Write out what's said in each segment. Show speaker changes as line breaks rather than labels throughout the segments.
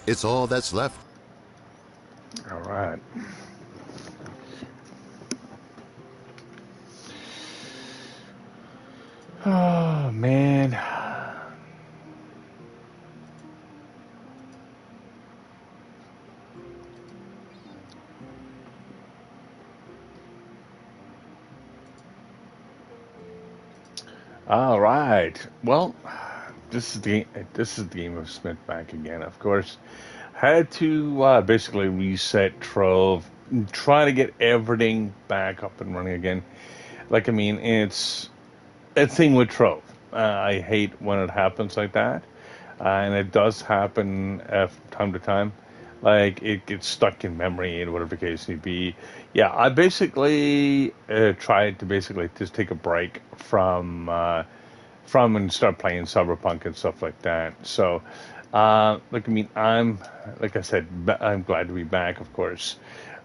It's all that's left.
All right. Oh man. All right. Well, this is the game of Smith back again. Of course, had to basically reset Trove, try to get everything back up and running again. Like I mean, it's a thing with Trove. I hate when it happens like that, and it does happen from time to time. Like it gets stuck in memory and whatever the case may be. Yeah, I basically tried to basically just take a break from and start playing Cyberpunk and stuff like that. So, like I mean, like I said, I'm glad to be back. Of course,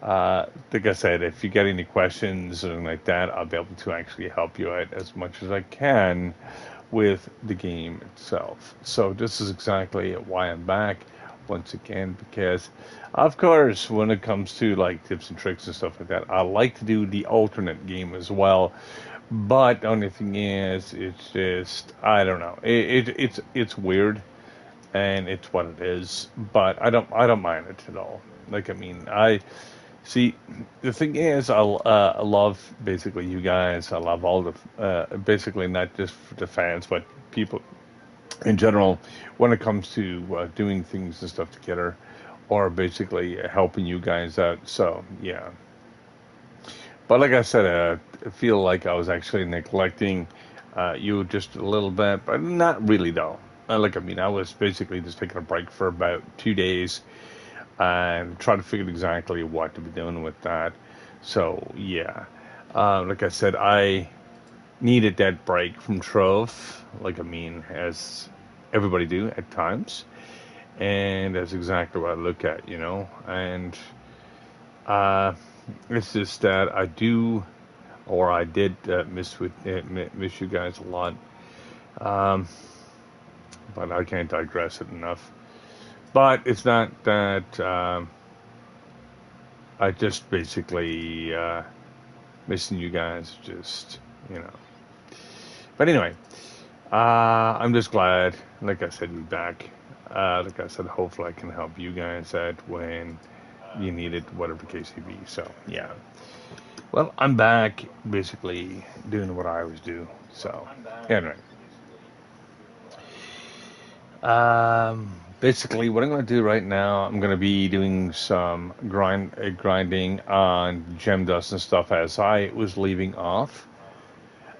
like I said, if you get any questions or anything like that, I'll be able to actually help you out as much as I can with the game itself. So this is exactly why I'm back once again because, of course, when it comes to like tips and tricks and stuff like that, I like to do the alternate game as well, but the only thing is, it's just I don't know. It's weird, and it's what it is. But I don't mind it at all. Like I mean, I see. The thing is, I love basically you guys. I love all the basically not just the fans, but people in general when it comes to doing things and stuff together, or basically helping you guys out. So yeah, but like I said, I feel like I was actually neglecting you just a little bit, but not really though. Like I mean, I was basically just taking a break for about 2 days and trying to figure exactly what to be doing with that. So yeah, like I said, I needed that break from Trove. Like I mean, as everybody do at times, and that's exactly what I look at, and. Uh, it's just that I do or I did miss you guys a lot. Um, but I can't digress it enough. But it's not that I just basically missing you guys. Just you know. But anyway, I'm just glad, like I said, you're back. Like I said, hopefully I can help you guys out when you need it, whatever the case may be. So yeah. Well, I'm back, basically doing what I always do. So anyway. Basically, what I'm going to do right now, I'm going to be doing some grinding on gem dust and stuff as I was leaving off.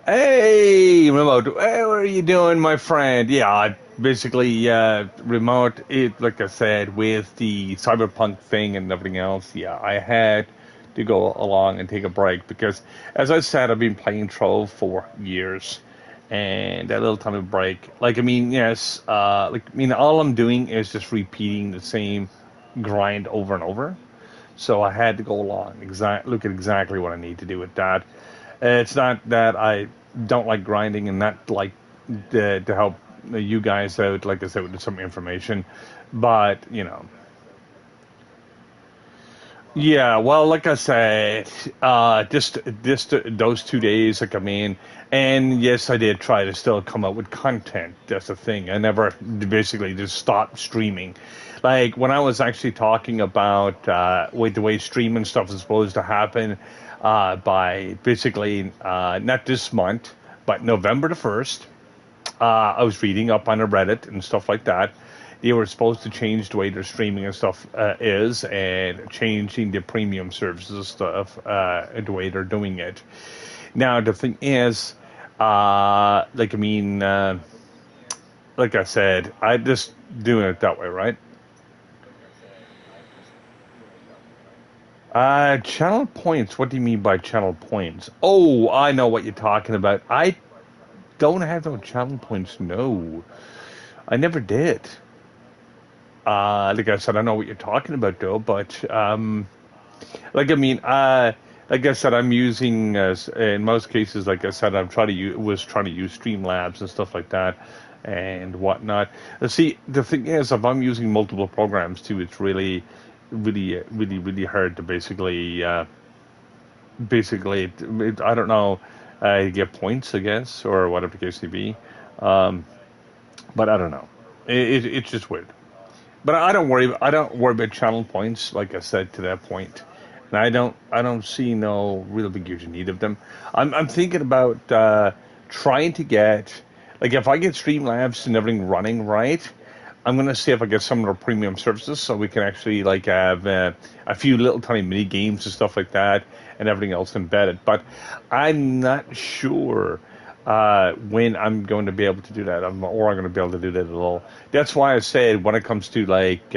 Hey, remote. Hey, what are you doing, my friend? Yeah, basically, remote. It, like I said, with the cyberpunk thing and everything else. Yeah, I had to go along and take a break because, as I said, I've been playing Trove for years, and that little time of break. Like, I mean, yes, like, I mean, all I'm doing is just repeating the same grind over and over. So I had to go along, look at exactly what I need to do with that. It's not that I don't like grinding and not like to help you guys out, like I said, with some information, but yeah. Well, like I said, just those 2 days, like I mean, and yes, I did try to still come up with content. That's the thing. I never basically just stopped streaming. Like when I was actually talking about with the way streaming stuff is supposed to happen by basically not this month, but November the 1st. I was reading up on a Reddit and stuff like that. They were supposed to change the way their streaming and stuff is, and changing the premium services and stuff, the way they're doing it. Now the thing is, like I mean, like I said, I just doing it that way, right? Channel points. What do you mean by channel points? Oh, I know what you're talking about. I don't have no channel points. No, I never did. Like I said, I know what you're talking about, though. But like I mean, like I said, I'm using in most cases, like I said, I'm trying to use Streamlabs and stuff like that. and whatnot. See, the thing is, if I'm using multiple programs too, it's really hard to I don't know, get points, I guess, or whatever the case may be. Um, but I don't know. It's just weird. But I don't worry. I don't worry about channel points. Like I said to that point, and I don't see no real big huge need of them. I'm thinking about trying to get, like, if I get Streamlabs and everything running right, I'm gonna see if I get some of their premium services so we can actually like have a few little tiny mini games and stuff like that, and everything else embedded. But I'm not sure when I'm going to be able to do that, or I'm going to be able to do that at all. That's why I said when it comes to like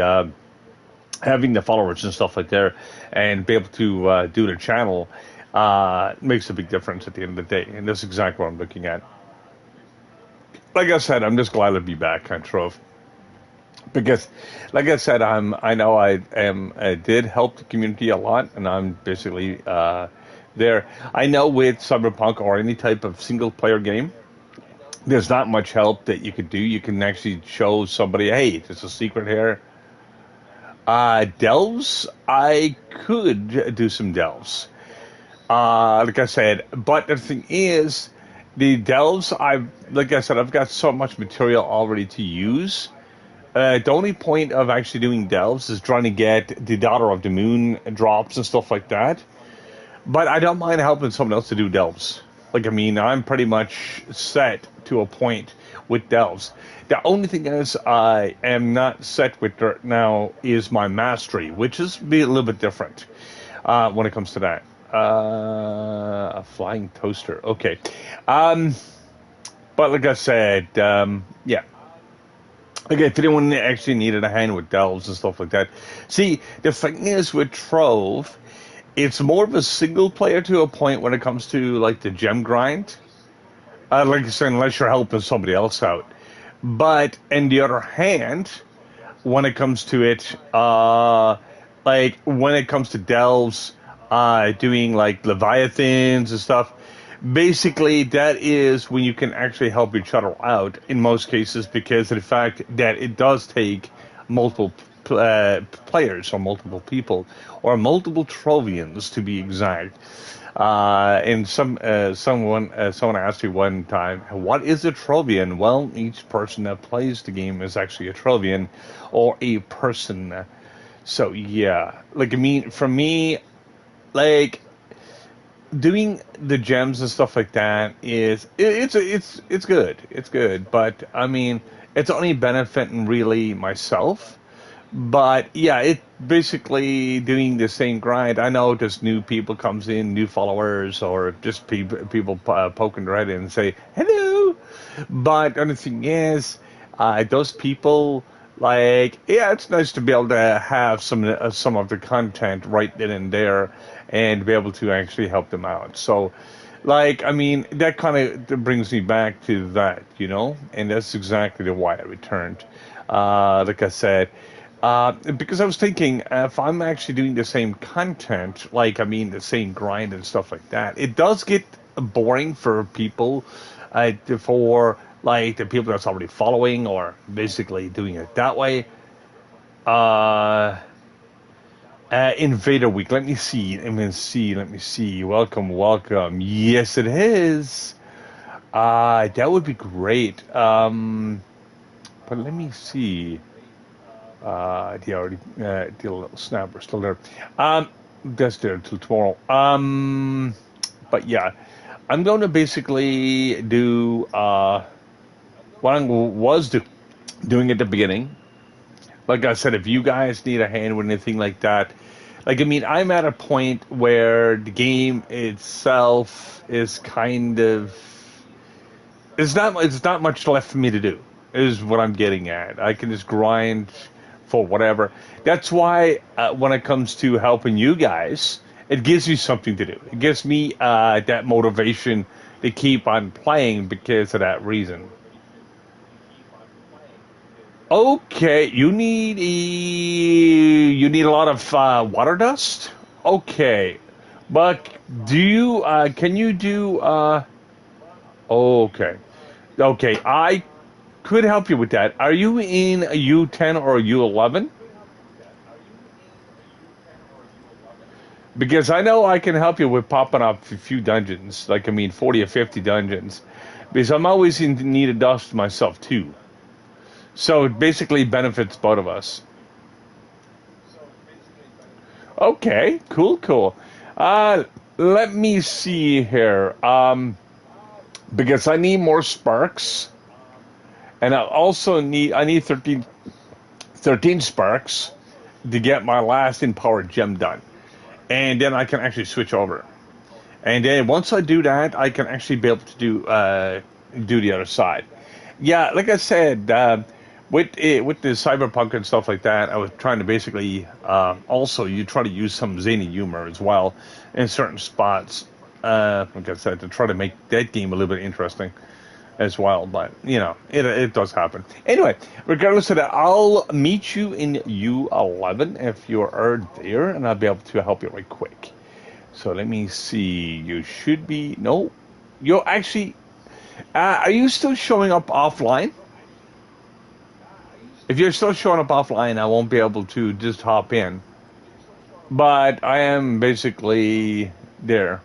having the followers and stuff like that, and be able to do the channel, makes a big difference at the end of the day. And that's exactly what I'm looking at. Like I said, I'm just glad to be back on Trove because, like I said, I know I did help the community a lot, and I'm basically there. I know with Cyberpunk or any type of single player game, there's not much help that you could do. You can actually show somebody, hey, there's a secret here. Delves, I could do some delves. Like I said, but the thing is, the delves, like I said, I've got so much material already to use. The only point of actually doing delves is trying to get the Daughter of the Moon drops and stuff like that. But I don't mind helping someone else to do delves. Like, I mean, I'm pretty much set to a point with delves. The only thing is I am not set with right now is my mastery, which is be a little bit different when it comes to that. A flying toaster. Okay. Um, but like I said, yeah. Okay, if anyone actually needed a hand with delves and stuff like that. See, the thing is with Trove, it's more of a single player to a point when it comes to like the gem grind. Like I said, unless you're helping somebody else out. But on the other hand, when it comes to it, like when it comes to delves, doing like leviathans and stuff, basically that is when you can actually help each other out in most cases because of the fact that it does take multiple players or multiple people or multiple Trovians to be exact. And someone asked me one time, "What is a Trovian?" Well, each person that plays the game is actually a Trovian or a person. So yeah, like I mean, for me, like doing the gems and stuff like that it's good. It's good, but I mean, it's only benefiting really myself. But yeah, it basically doing the same grind. I know just new people comes in, new followers, or just people poking their head in and say hello. But the only thing is, those people like yeah, it's nice to be able to have some of the content right then and there, and be able to actually help them out. So, like I mean, that kind of brings me back to that, and that's exactly why I returned. Like I said. Because I was thinking, if I'm actually doing the same content, like I mean the same grind and stuff like that, it does get boring for people, for like the people that's already following or basically doing it that way. Uh, Invader Week. Let me see. Welcome, welcome. Yes, it is. That would be great. But let me see. They already did a little snap. We're still there. That's there until tomorrow. But yeah, I'm going to basically do what doing at the beginning. Like I said, if you guys need a hand with anything like that, like I mean, I'm at a point where the game itself is kind of it's not much left for me to do. Is what I'm getting at. I can just grind for whatever. That's why when it comes to helping you guys, it gives me something to do. It gives me that motivation to keep on playing because of that reason. Okay, you need a lot of water dust. Okay, but do you can you do? Okay, okay. could help you with that. Are you in a U10 or a U11? Because I know I can help you with popping up a few dungeons, like I mean 40 or 50 dungeons. Because I'm always in need of dust myself too. So it basically benefits both of us. Okay, cool, cool. Let me see here. Because I need more sparks, and I need 13 sparks to get my last empowered gem done, and then I can actually switch over. And then once I do that, I can actually be able to do the other side. Yeah, like I said, with the cyberpunk and stuff like that, I was trying to basically also you try to use some zany humor as well in certain spots. Like I said, to try to make that game a little bit interesting as well. But you know, it does happen. Anyway, regardless of that, I'll meet you in U11 if you are there, and I'll be able to help you right quick. So let me see. You should be no. You're actually. Are you still showing up offline? If you're still showing up offline, I won't be able to just hop in. But I am basically there.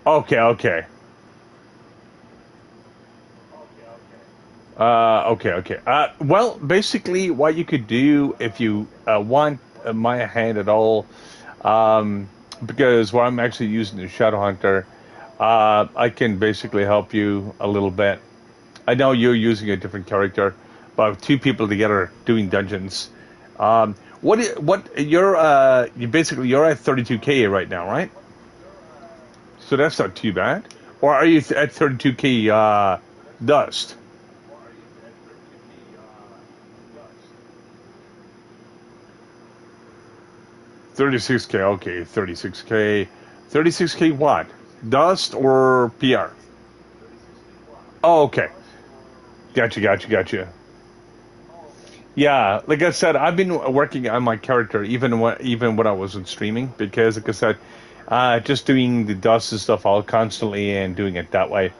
Okay, okay. Okay, okay. Well, basically, what you could do if you want my hand at all, um, because what I'm actually using the Shadow Hunter, I can basically help you a little bit. I know you're using a different character, but two people together doing dungeons. What you basically you're at 32K right now, right? So that's not too bad. Or are you at 32K dust? 36K, okay, 36K. 36K what? Dust or PR? Oh, okay. Gotcha, gotcha, gotcha. Yeah, like I said, I've been working on my character even when I wasn't streaming because, like I said, just doing the dust and stuff all constantly and doing it that way.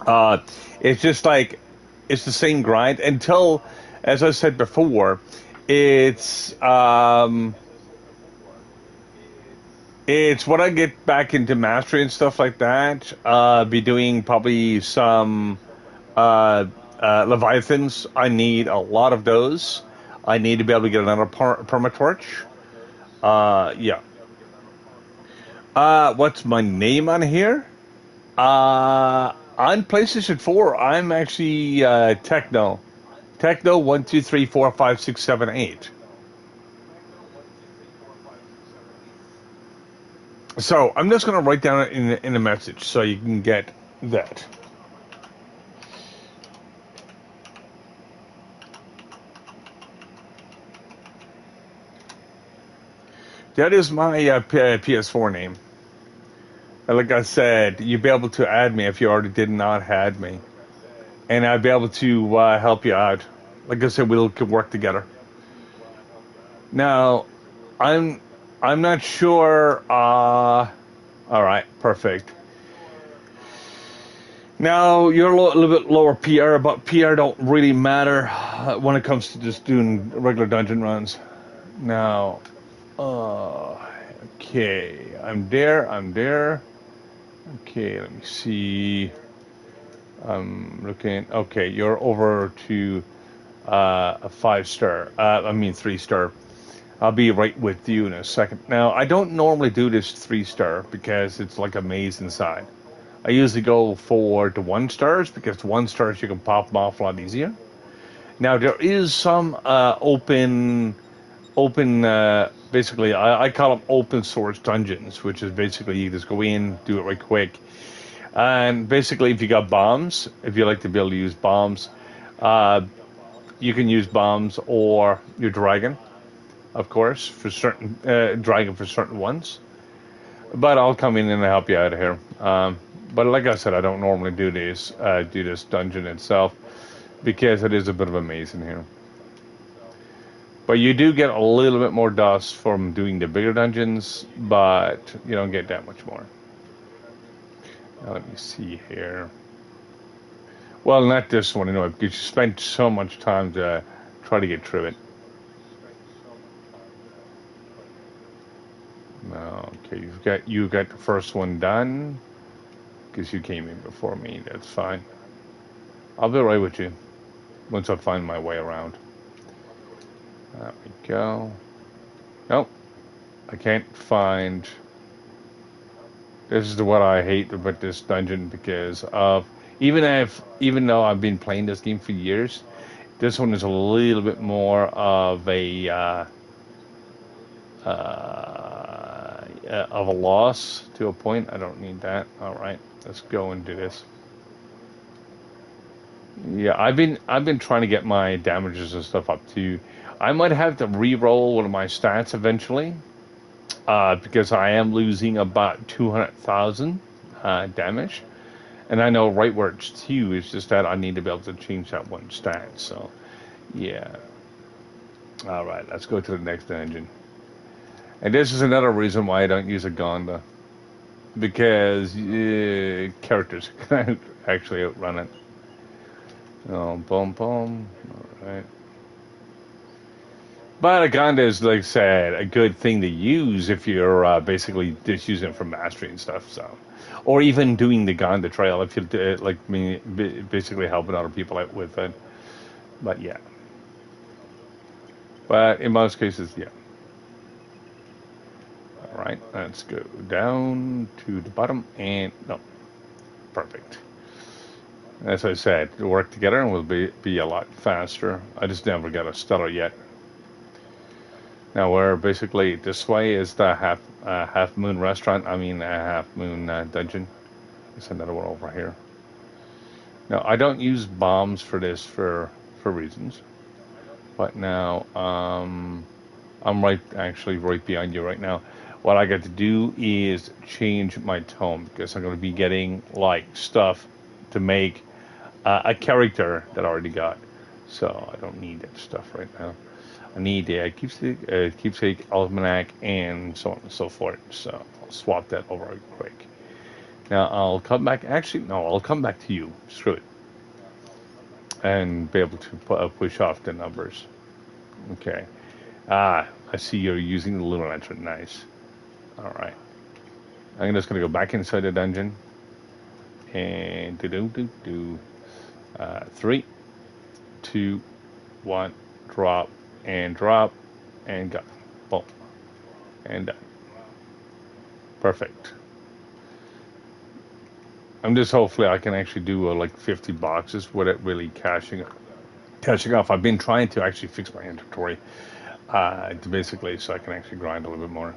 Uh, it's just like it's the same grind until, as I said before, it's it's when I get back into mastery and stuff like that. Be doing probably some Leviathans. I need a lot of those. I need to be able to get another permatorch. Yeah. What's my name on here? On PlayStation 4, I'm actually Techno. Techno 1, 2, 3, 4, 5, 6, 7, 8. So I'm just gonna write down in a message so you can get that. That is my PS4 name. And like I said, you'll be able to add me if you already did not add me, and I'll be able to help you out. Like I said, we'll can work together. Now, I'm I'm not sure. All right, perfect. Now you're a little bit lower PR, but PR don't really matter when it comes to just doing regular dungeon runs. Now, uh, okay, I'm there. I'm there. Okay, let me see. I'm looking. Okay, you're over to a 5 star. I mean 3 star. I'll be right with you in a second. Now, I don't normally do this 3 star because it's like a maze inside. I usually go for the 1 stars because the 1 stars you can pop them off a lot easier. Now, there is some open. Basically, I call them open source dungeons, which is basically you just go in, do it right quick, and basically, if you got bombs, if you like to be able to use bombs, uh, you can use bombs or your dragon, of course, for certain dragon for certain ones. But I'll come in and help you out of here. But like I said, I don't normally do this dungeon itself because it is a bit of a maze in here. But you do get a little bit more dust from doing the bigger dungeons, but you don't get that much more. Now, let me see here. Well, not this one anyway, because you spent so much time to try to get through it. No, okay, you got the first one done because you came in before me. That's fine. I'll be right with you once I find my way around. There we go. Nope, I can't find. This is what I hate about this dungeon because of even though I've been playing this game for years, this one is a little bit more of a loss to a point. I don't need that. All right, let's go and do this. Yeah, I've been trying to get my damages and stuff up too. I might have to re-roll one of my stats eventually, because I am losing about 200,000 damage, and I know right where it's to. It's just that I need to be able to change that one stat. So yeah. All right, let's go to the next engine. And this is another reason why I don't use a Gonda, because characters can actually outrun it. Oh, boom, boom. All right. But a Gonda is, like I said, a good thing to use if you're basically just using it for mastery and stuff. So, or even doing the Gonda trail if you like me, basically helping other people out with it. But yeah. But in most cases, yeah. All right, let's go down to the bottom and no, perfect. As I said, to work together and we'll be a lot faster. I just never got a stellar yet. Now we're basically this way is the half moon restaurant. I mean a half moon dungeon. There's another one over here. Now I don't use bombs for this for reasons, but now I'm right behind you right now. What I got to do is change my tone because I'm going to be getting like stuff to make a character that I already got. So I don't need that stuff right now. I need a keepsake, almanac, and so on and so forth. So I'll swap that over real quick. Now I'll come back. Actually, no, I'll come back to you. Screw it, and be able to push off the numbers. Okay. I see you're using the lunar lantern. Nice. All right. I'm just gonna go back inside the dungeon and do. 3, 2, 1, drop and go. Boom. And done. Perfect. I'm just hopefully I can actually do like 50 boxes without really cashing off. I've been trying to actually fix my inventory to basically so I can actually grind a little bit more.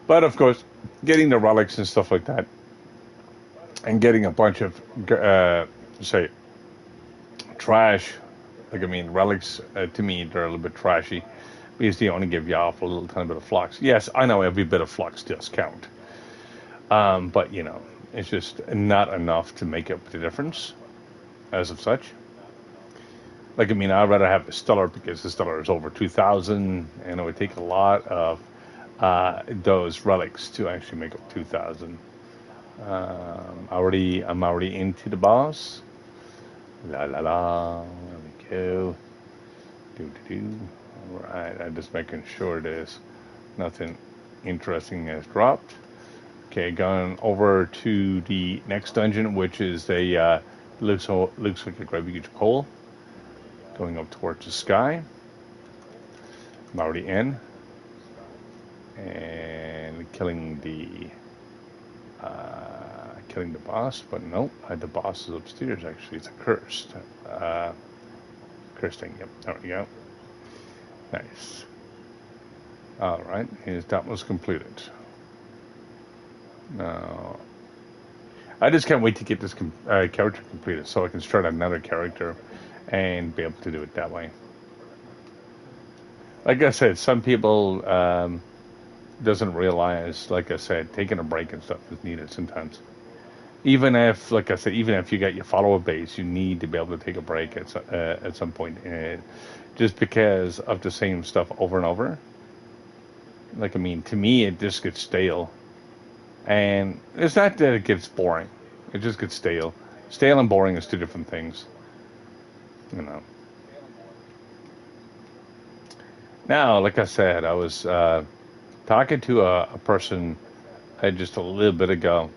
But of course, getting the relics and stuff like that, and getting a bunch of say trash. Like I mean, relics to me they're a little bit trashy because they only give you off a little tiny bit of flux. Yes, I know every bit of flux does count, but you know it's just not enough to make up the difference as of such. Like I mean, I'd rather have the stellar because the stellar is over 2,000, and it would take a lot of those relics to actually make up 2,000. I'm already into the boss. La la la. There we go. Do. All right. I'm just making sure there's nothing interesting has dropped. Okay, going over to the next dungeon, which is a looks like a great huge pole going up towards the sky. I'm already in and killing the boss, but nope, the boss is upstairs. Actually, it's a cursed thing. Yep, there we go. Nice. All right, his that was completed. Now, I just can't wait to get this character completed so I can start another character and be able to do it that way. Like I said, some people doesn't realize, like I said, taking a break and stuff is needed sometimes. Even if, like I said, even if you got your follower base, you need to be able to take a break at some point. Just because of the same stuff over and over. Like I mean, to me, it just gets stale. And it's not that it gets boring; it just gets stale. Stale and boring is two different things, you know. Now, like I said, I was talking to a person just a little bit ago.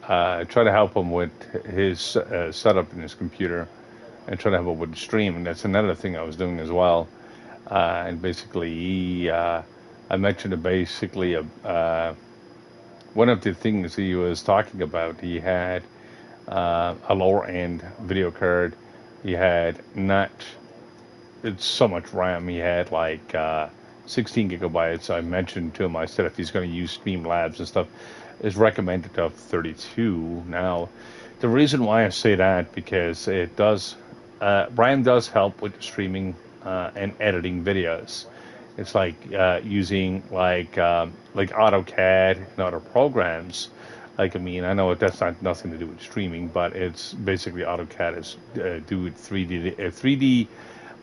Try to help him with his setup in his computer and try to help him with the stream. And that's another thing I was doing as well. And basically, I mentioned basically one of the things he was talking about. He had a lower end video card. He had not it's so much RAM. He had like 16 gigabytes. I mentioned to him, I said if he's going to use Streamlabs and stuff, is recommended of 32. Now, the reason why I say that because it does RAM does help with streaming and editing videos. It's like using like AutoCAD and other programs. Like I mean, I know that's not nothing to do with streaming, but it's basically AutoCAD is do with 3D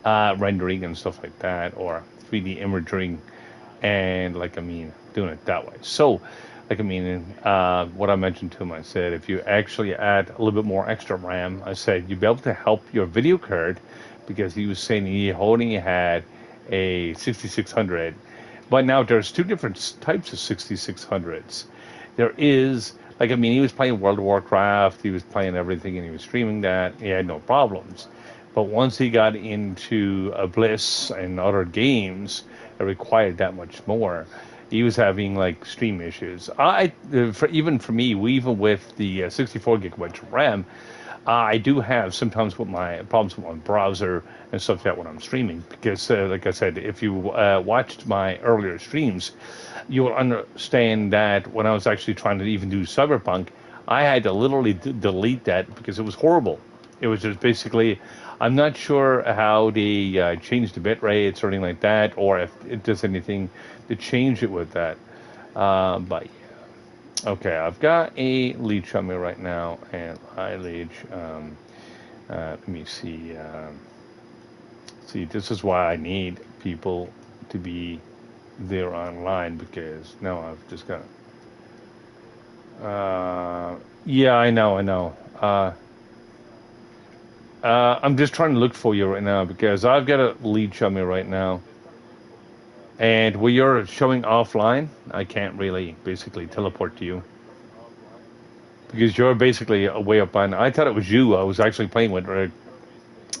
rendering and stuff like that, or 3D imaging, and like I mean, doing it that way. So, like I mean, what I mentioned to him, I said if you actually add a little bit more extra RAM, I said you'd be able to help your video card because he was saying he only had a 6600, but now there's two different types of 6600s. There is like I mean, he was playing World of Warcraft, he was playing everything, and he was streaming that. He had no problems. But once he got into Bliss and other games that required that much more, he was having like stream issues. Even for me, even with the 64 gigabytes of RAM, I do have sometimes with my problems with my browser and stuff like that when I'm streaming. Because, like I said, if you watched my earlier streams, you will understand that when I was actually trying to even do Cyberpunk, I had to literally delete that because it was horrible. It was just basically, I'm not sure how they changed the bit rates or anything like that, or if it does anything to change it with that. But okay, I've got a leech on me right now, and I leech. Let me see. See, this is why I need people to be there online because now I've just got. Yeah, I know, I know. I'm just trying to look for you right now because I've got a leech on me right now. And when you're showing offline, I can't really basically teleport to you because you're basically way up on. I thought it was you. I was actually playing with right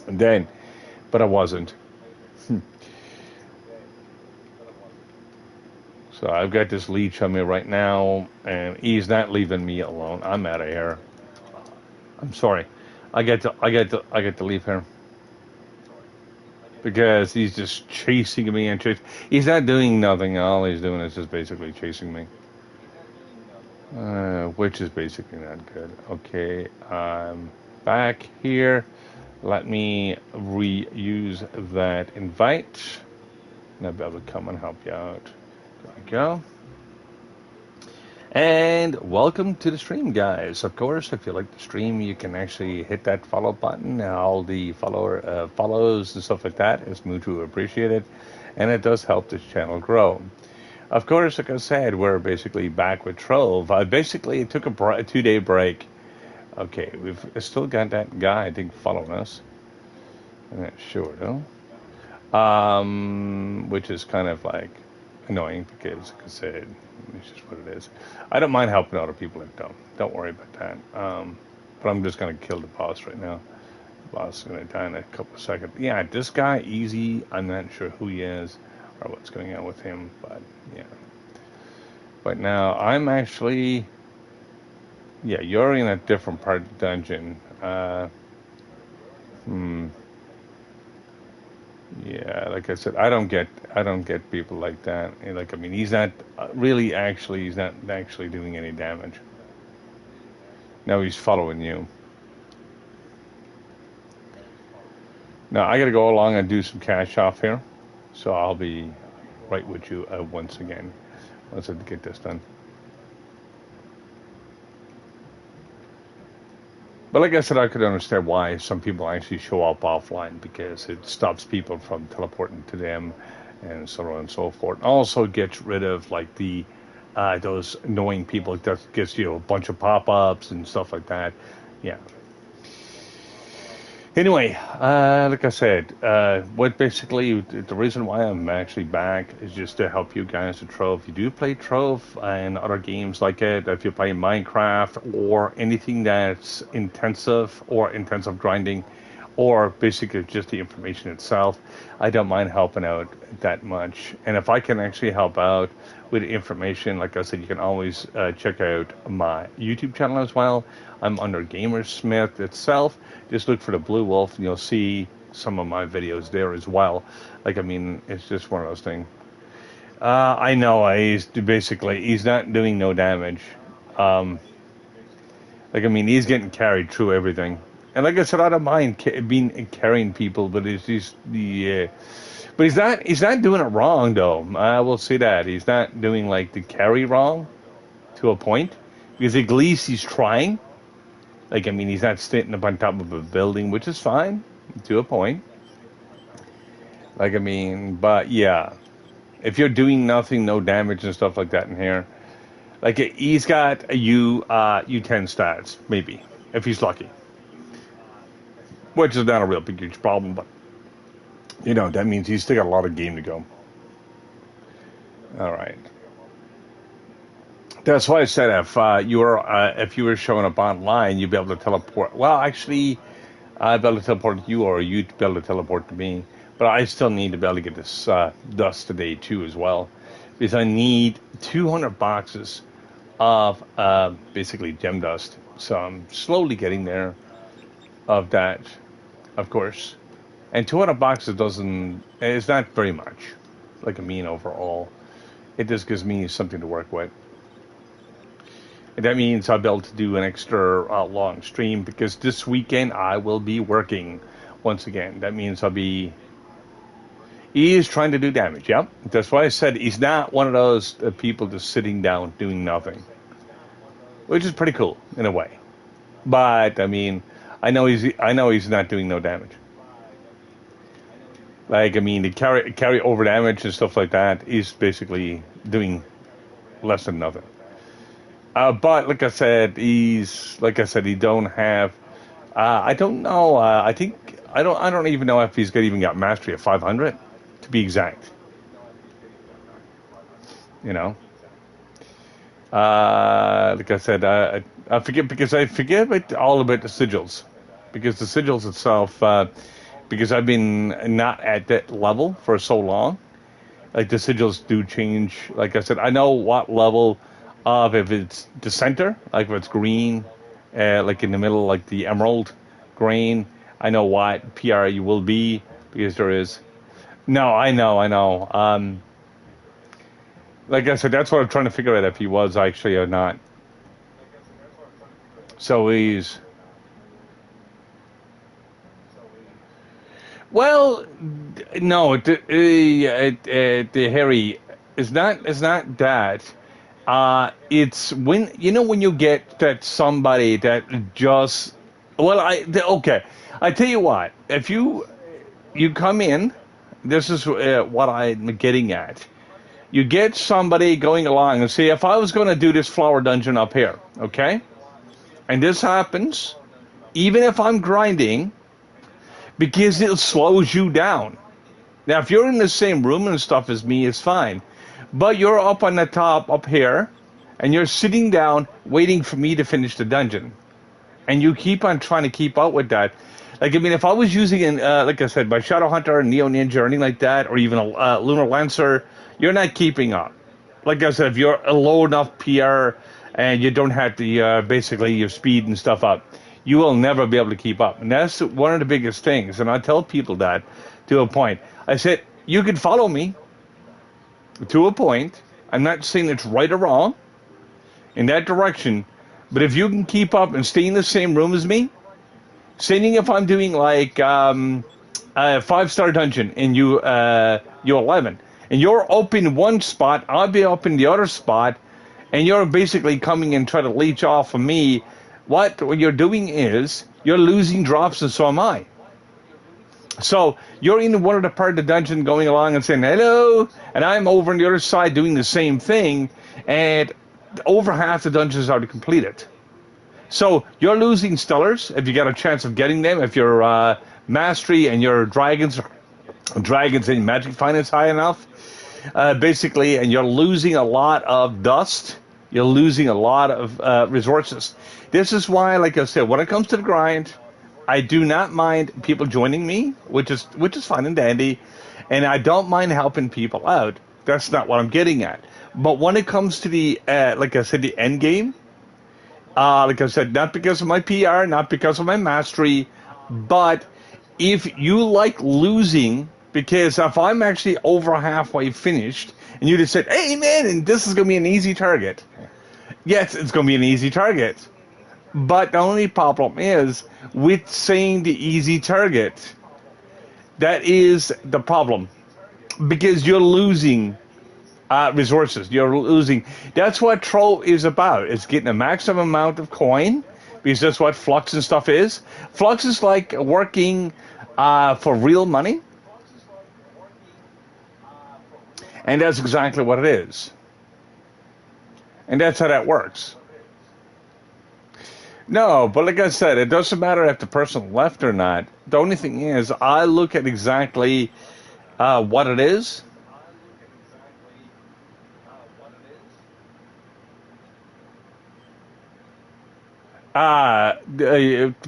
then, but I wasn't. So I've got this leech on me right now, and he's not leaving me alone. I'm out of here. I'm sorry. I get to leave here because he's just chasing me and chasing. He's not doing nothing. All he's doing is just basically chasing me. Which is basically not good. Okay, I'm back here. Let me reuse that invite. And I'll be able to come and help you out. There we go. And welcome to the stream, guys. Of course, if you like the stream, you can actually hit that follow button. All the follows and stuff like that is mutually appreciated, and it does help this channel grow. Of course, like I said, we're basically back with Trove. I basically took a 2-day break. Okay, we've still got that guy, I think, following us. I'm not sure, though. Which is kind of like annoying because, like I said, it's just what it is. I don't mind helping other people if don't worry about that. But I'm just going to kill the boss right now. The boss is going to die in a couple of seconds. Yeah, this guy, easy. I'm not sure who he is or what's going on with him, but yeah. But now I'm actually, yeah, you're in a different part of the dungeon. Yeah, like I said, I don't get people like that. And like I mean, he's not he's not actually doing any damage. Now he's following you. Now I got to go along and do some cash off here, so I'll be right with you once again once I get this done. But like I said, I could understand why some people actually show up offline because it stops people from teleporting to them and so on and so forth. Also gets rid of like the those annoying people that gets you a bunch of pop-ups and stuff like that. Yeah. Anyway, like I said, what basically the reason why I'm actually back is just to help you guys with Trove. If you do play Trove and other games like it, if you play Minecraft or anything that's intensive grinding, or basically just the information itself, I don't mind helping out that much. And if I can actually help out with information, like I said, you can always check out my YouTube channel as well. I'm under Gamersmith itself. Just look for the Blue Wolf and you'll see some of my videos there as well. Like, I mean, it's just one of those things. I know he's not doing no damage. Like, I mean, he's getting carried through everything. And like I said, I don't mind being carrying people, but it's just but he's not doing it wrong though. I will say that he's not doing like the carry wrong to a point, because at least he's trying. Like, I mean, he's not sitting up on top of a building, which is fine to a point. Like, I mean, but yeah, if you're doing nothing, no damage and stuff like that in here, like he's got a U10 stats maybe if he's lucky. Which is not a real big, huge problem, but, that means he's still got a lot of game to go. All right. That's why I said if you were showing up online, you'd be able to teleport. Well, actually, I'd be able to teleport to you, or you'd be able to teleport to me. But I still need to be able to get this dust today, too, as well. Because I need 200 boxes of basically gem dust. So I'm slowly getting there of that, of course. And 200 boxes it's not very much, like I mean, overall. It just gives me something to work with. And that means I'll be able to do an extra long stream, because this weekend I will be working once again. That means he is trying to do damage, yep. That's why I said he's not one of those people just sitting down doing nothing. Which is pretty cool, in a way. But, I mean, I know he's not doing no damage. Like, I mean, the carry over damage and stuff like that, he's basically doing less than nothing. But like I said, he don't have. I don't know. I don't even know if he's even got mastery at 500, to be exact. Like I said, I forget all about the sigils, because the sigils itself, because I've been not at that level for so long. Like, the sigils do change. Like I said, I know what level of, if it's the center, like if it's green, like in the middle, like the emerald green, I know what PR you will be, because there is. No, I know. Like I said, that's what I'm trying to figure out, if he was actually or not. So he's. Well, no, the Harry is not. It's not that. It's when you get that somebody that just. Well, okay. I tell you what. If you come in, this is what I'm getting at. You get somebody going along and say, if I was going to do this flower dungeon up here, okay, and this happens, even if I'm grinding, because it slows you down. Now, if you're in the same room and stuff as me, it's fine. But you're up on the top, up here, and you're sitting down waiting for me to finish the dungeon. And you keep on trying to keep up with that. Like, I mean, if I was using, like I said, my Shadow Hunter, Neo Ninja, or anything like that, or even a Lunar Lancer, you're not keeping up. Like I said, if you're a low enough PR and you don't have the, basically your speed and stuff up, you will never be able to keep up. And that's one of the biggest things. And I tell people that to a point. I said, you can follow me to a point. I'm not saying it's right or wrong in that direction. But if you can keep up and stay in the same room as me, saying if I'm doing like a 5-star dungeon and you're 11, and you're up in one spot, I'll be up in the other spot, and you're basically coming and trying to leech off of me, what you're doing is you're losing drops, and so am I. So you're in one of the part of the dungeon going along and saying hello, and I'm over on the other side doing the same thing, and over half the dungeons are already completed. So you're losing stellars if you get a chance of getting them. If your mastery and your dragons and magic finance high enough, basically, and you're losing a lot of dust. You're losing a lot of resources. This is why, like I said, when it comes to the grind, I do not mind people joining me, which is fine and dandy, and I don't mind helping people out. That's not what I'm getting at. But when it comes to the, like I said, the end game, like I said, not because of my PR, not because of my mastery, but if you like losing, because if I'm actually over halfway finished, and you just said, hey man, and this is going to be an easy target. Yes, it's going to be an easy target. But the only problem is with saying the easy target. That is the problem. Because you're losing resources. You're losing. That's what trove is about. It's getting a maximum amount of coin, because that's what flux and stuff is. Flux is like working for real money, and that's exactly what it is. And that's how that works. No, but like I said, it doesn't matter if the person left or not. The only thing is, I look at exactly what it is.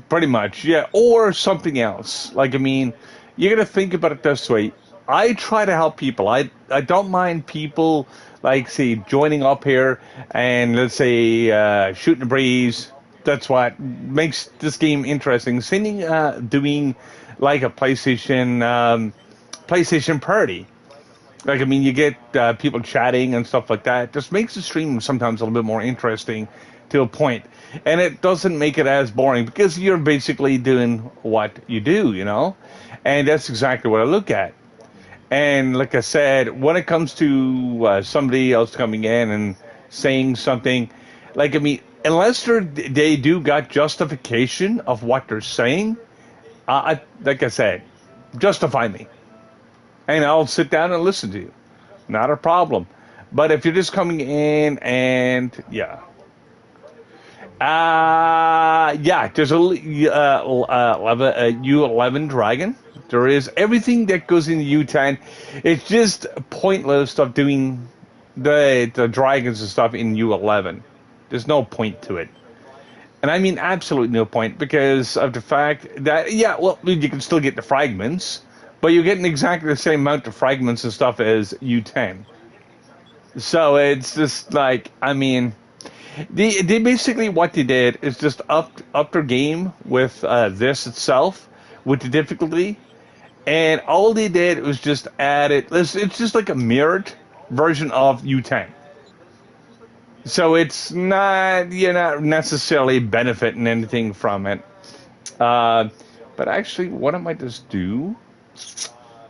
Pretty much, yeah, or something else. Like, I mean, you got to think about it this way. I try to help people. I don't mind people, like, say, joining up here and, let's say, shooting a breeze. That's what makes this game interesting. Sending, doing, like, a PlayStation party. Like, I mean, you get people chatting and stuff like that. Just makes the stream sometimes a little bit more interesting to a point. And it doesn't make it as boring because you're basically doing what you do, you know? And that's exactly what I look at. And like I said, when it comes to somebody else coming in and saying something, like, I mean, unless they do got justification of what they're saying, like I said, justify me. And I'll sit down and listen to you. Not a problem. But if you're just coming in and, yeah. There's a U11 dragon. There is everything that goes in the U10. It's just pointless of doing the dragons and stuff in U11. There's no point to it. And I mean absolutely no point because of the fact that, yeah, well, you can still get the fragments, but you're getting exactly the same amount of fragments and stuff as U10. So it's just like, I mean, they basically what they did is just up their game with this itself, with the difficulty, and all they did was just add it. It's just like a mirrored version of U10. So it's not, you're not necessarily benefiting anything from it. But actually, what I might just do,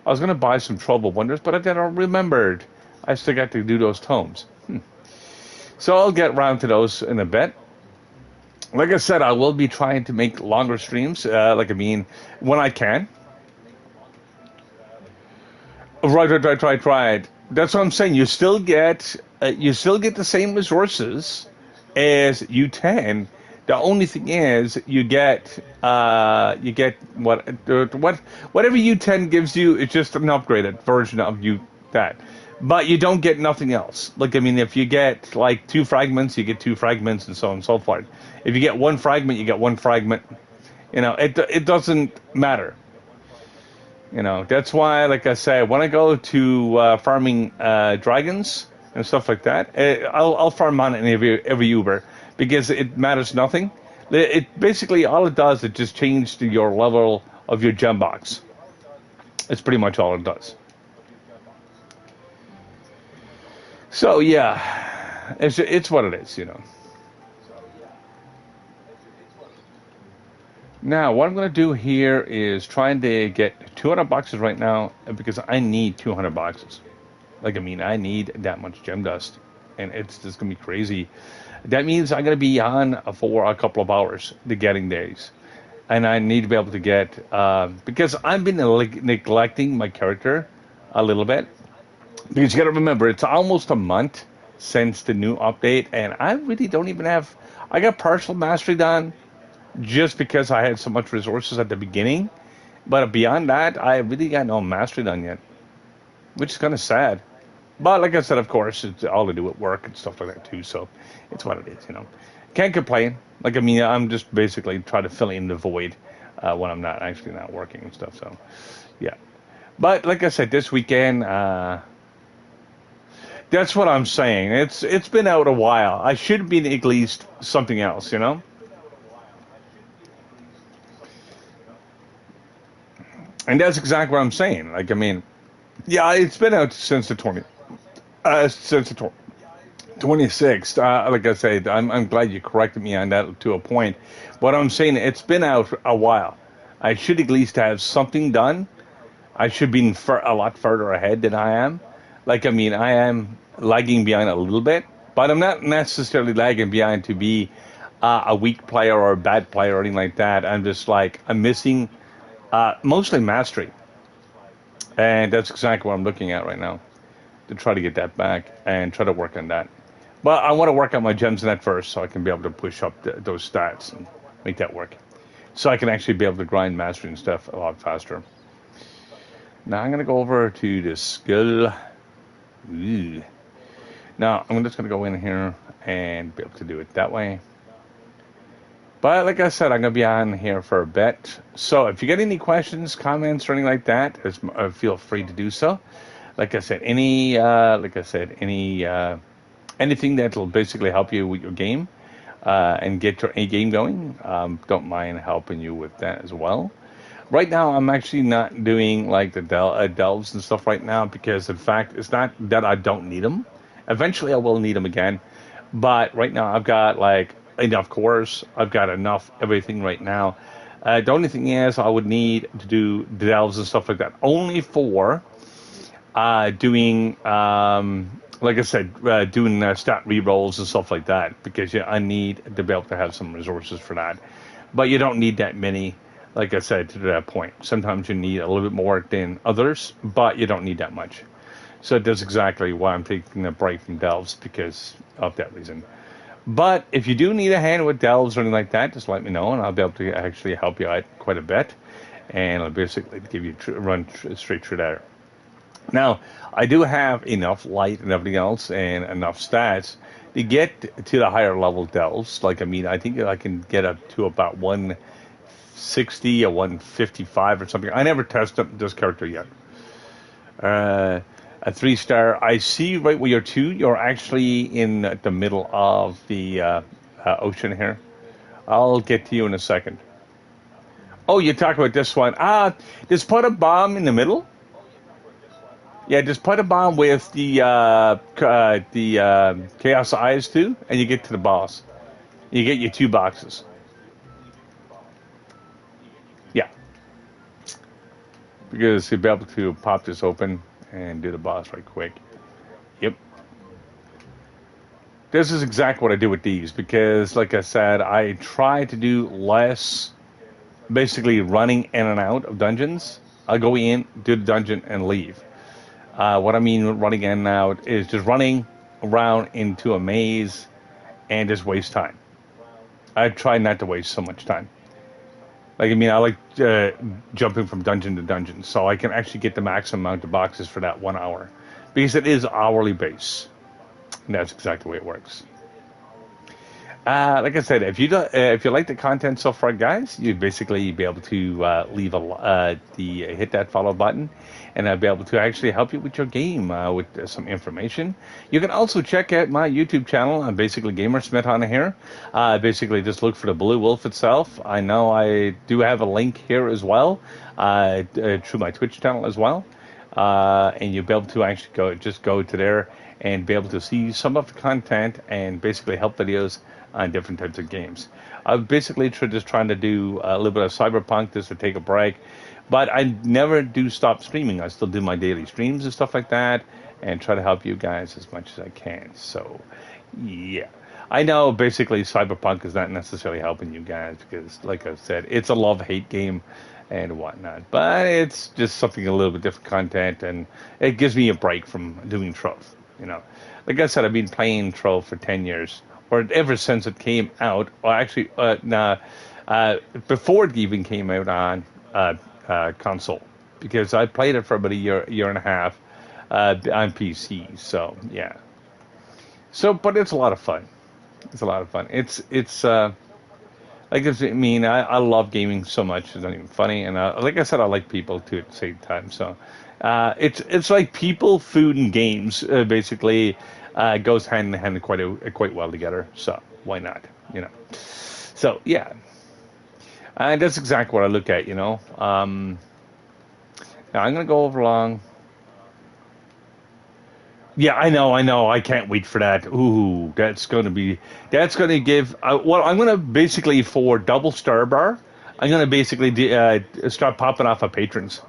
I was going to buy some Trouble Wonders, but then I remembered I still got to do those tomes. So I'll get around to those in a bit. Like I said, I will be trying to make longer streams, like I mean, when I can. Right. That's what I'm saying. You still get the same resources as U10. The only thing is you get whatever U10 gives you. It's just an upgraded version of that, but you don't get nothing else. Like, I mean, if you get like 2 fragments, you get 2 fragments, and so on and so forth. If you get 1 fragment, you get 1 fragment. You know, it doesn't matter. You know, that's why, like I said, when I go to farming dragons and stuff like that, I'll farm on every Uber because it matters nothing. It basically, all it does, it just changes your level of your gem box. It's pretty much all it does. So yeah, it's what it is, you know. Now, what I'm going to do here is trying to get 200 boxes right now because I need 200 boxes. Like, I mean, I need that much gem dust, and it's just going to be crazy. That means I'm going to be on for a couple of hours to getting days, and I need to be able to get because I've been neglecting my character a little bit. Because you got to remember, it's almost a month since the new update, and I really don't even have. I got partial mastery done just because I had so much resources at the beginning, but beyond that, I really got no mastery done yet, which is kind of sad. But like I said, of course, it's all to do with work and stuff like that too. So it's what it is, you know. Can't complain. Like I mean, I'm just basically trying to fill in the void when I'm not actually not working and stuff. So yeah. But like I said, this weekend, that's what I'm saying. It's been out a while. I should be at least something else, you know. And that's exactly what I'm saying. Like I mean, yeah, it's been out since the 26th. Like I said, I'm glad you corrected me on that to a point. But I'm saying it's been out a while. I should at least have something done. I should be a lot further ahead than I am. Like, I mean, I am lagging behind a little bit, but I'm not necessarily lagging behind to be a weak player or a bad player or anything like that. I'm just like, I'm missing mostly mastery. And that's exactly what I'm looking at right now to try to get that back and try to work on that. But I want to work on my gems in that first so I can be able to push up those stats and make that work. So I can actually be able to grind mastery and stuff a lot faster. Now I'm going to go over to the skill. Ooh. Now I'm just going to go in here and be able to do it that way. But like I said, I'm going to be on here for a bit. So if you get any questions, comments, or anything like that, feel free to do so. Like I said, anything that will basically help you with your game and get your A game going, don't mind helping you with that as well. Right now, I'm actually not doing like the delves and stuff right now because, in fact, it's not that I don't need them. Eventually, I will need them again. But right now, I've got like enough cores. I've got enough everything right now. The only thing is, I would need to do delves and stuff like that only for doing, like I said, doing stat rerolls and stuff like that because yeah, I need to be able to have some resources for that. But you don't need that many. Like I said, to that point, sometimes you need a little bit more than others, but you don't need that much. So that's exactly why I'm taking a break from delves because of that reason. But if you do need a hand with delves or anything like that, just let me know, and I'll be able to actually help you out quite a bit. And I'll basically give you run straight through there. Now, I do have enough light and everything else and enough stats to get to the higher level delves. Like, I mean, I think I can get up to about 160 or 155 or something. I never tested this character yet. A 3-star. I see right where you're 2. You're actually in the middle of the ocean here. I'll get to you in a second. Oh, you talk about this one. Just put a bomb in the middle. Yeah, just put a bomb with the Chaos Eyes too, and you get to the boss. You get your 2 boxes. Yeah. Because you'll be able to pop this open and do the boss right quick. Yep. This is exactly what I do with these because, like I said, I try to do less basically running in and out of dungeons. I'll go in, do the dungeon, and leave. What I mean running in and out is just running around into a maze and just waste time. I try not to waste so much time. Like, I mean, I like jumping from dungeon to dungeon, so I can actually get the maximum amount of boxes for that 1 hour. Because it is hourly base. And that's exactly the way it works. Like I said, if you like the content so far, guys, you'd basically be able to hit that follow button, and I'll be able to actually help you with your game with some information. You can also check out my YouTube channel. I'm basically Gamersmith on here. Basically, just look for the Blue Wolf itself. I know I do have a link here as well through my Twitch channel as well, and you'll be able to actually go to there and be able to see some of the content and basically help videos on different types of games. I'm basically just trying to do a little bit of Cyberpunk just to take a break, but I never do stop streaming. I still do my daily streams and stuff like that and try to help you guys as much as I can. So, yeah. I know basically Cyberpunk is not necessarily helping you guys because, like I said, it's a love-hate game and whatnot, but it's just something a little bit different content, and it gives me a break from doing trove. You know, like I said, I've been playing Trove for 10 years, or ever since it came out. Or actually, nah, before it even came out on console, because I played it for about a year and a half on PC. So yeah. So, but it's a lot of fun. It's a lot of fun. I love gaming so much. It's not even funny. And like I said, I like people too at the same time. So it's like people, food, and games basically goes hand in hand quite well together. So why not? You know. So yeah, and that's exactly what I look at. Now I'm gonna go over along. Yeah, I know. I can't wait for that. Ooh, that's going to give. Well, I'm going to basically for double star bar. I'm going to basically start popping off of patrons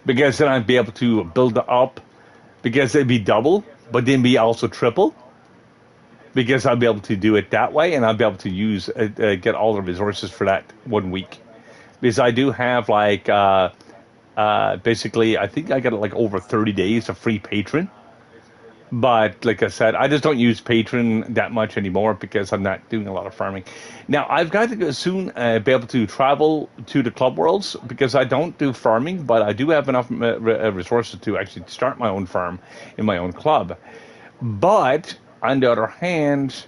because then I'd be able to build up because it'd be double, but then be also triple because I'll be able to do it that way, and I'll be able to use get all the resources for that 1 week because I do have like basically I think I got like over 30 days of free patron. But like I said, I just don't use Patreon that much anymore because I'm not doing a lot of farming. Now, I've got to go soon be able to travel to the club worlds because I don't do farming, but I do have enough resources to actually start my own farm in my own club. But on the other hand,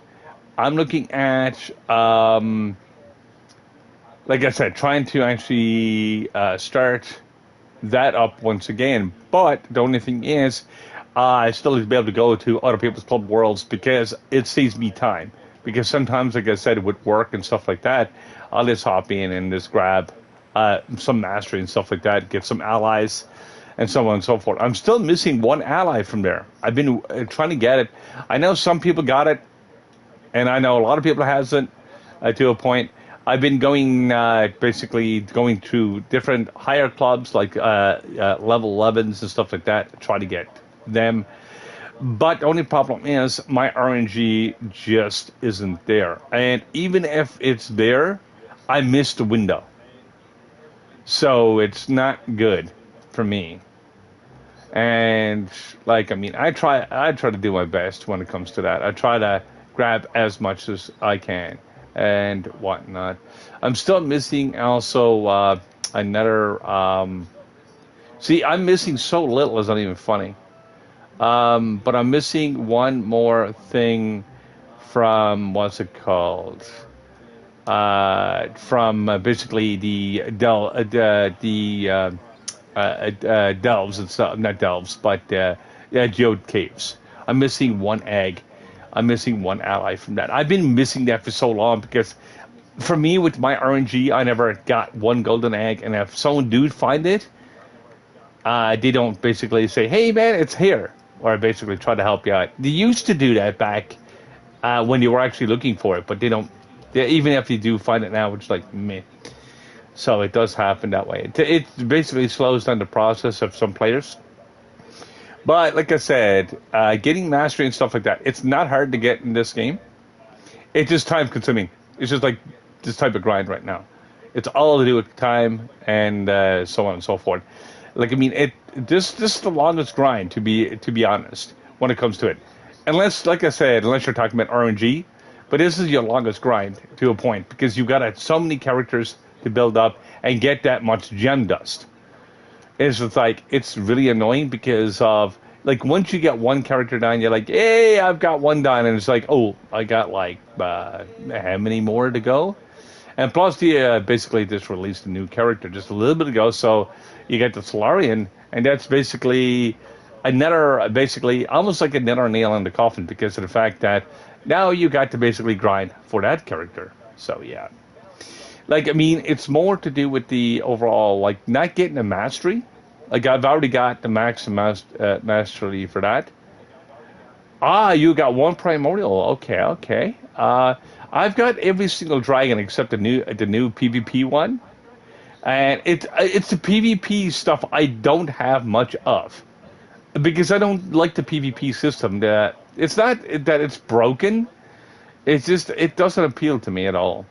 I'm looking at, like I said, trying to actually start that up once again. But the only thing is, I still need to be able to go to other people's club worlds because it saves me time. Because sometimes, like I said, with work and stuff like that, I'll just hop in and just grab some mastery and stuff like that, get some allies, and so on and so forth. I'm still missing one ally from there. I've been trying to get it. I know some people got it, and I know a lot of people hasn't to a point. I've been going basically going to different higher clubs like level 11s and stuff like that, try to get them. But the only problem is my RNG just isn't there. And even if it's there, I missed the window. So it's not good for me. And I try to do my best when it comes to that. I try to grab as much as I can and whatnot. I'm still missing also another see, I'm missing so little it's not even funny. But I'm missing one more thing from what's it called? From basically the delves and stuff, not delves, but geode caves. I'm missing one egg. I'm missing one ally from that. I've been missing that for so long because for me with my RNG, I never got one golden egg, and if someone do find it, they don't basically say, "Hey man, it's here," or basically try to help you out. They used to do that back when you were actually looking for it, but they don't. Even if you do find it now, it's like meh. So it does happen that way. It basically slows down the process of some players. But like I said, getting mastery and stuff like that, it's not hard to get in this game. It's just time consuming. It's just like this type of grind right now. It's all to do with time and so on and so forth. This is the longest grind to be honest when it comes to it. Unless, like I said, unless you're talking about RNG, but this is your longest grind to a point because you've got so many characters to build up and get that much gem dust. It's just like it's really annoying because of like once you get one character done, you're like, hey, I've got one done, and it's like, oh, I got like how many more to go? And plus, the basically just released a new character just a little bit ago, so you get the Solarian, and that's basically basically almost like another nail in the coffin because of the fact that now you got to basically grind for that character. So yeah, it's more to do with the overall like not getting a mastery. Like I've already got the mastery for that. You got one primordial. Okay. I've got every single dragon except the new PvP one, and it's the PvP stuff I don't have much of because I don't like the PvP system. That it's not that it's broken. It's just it doesn't appeal to me at all.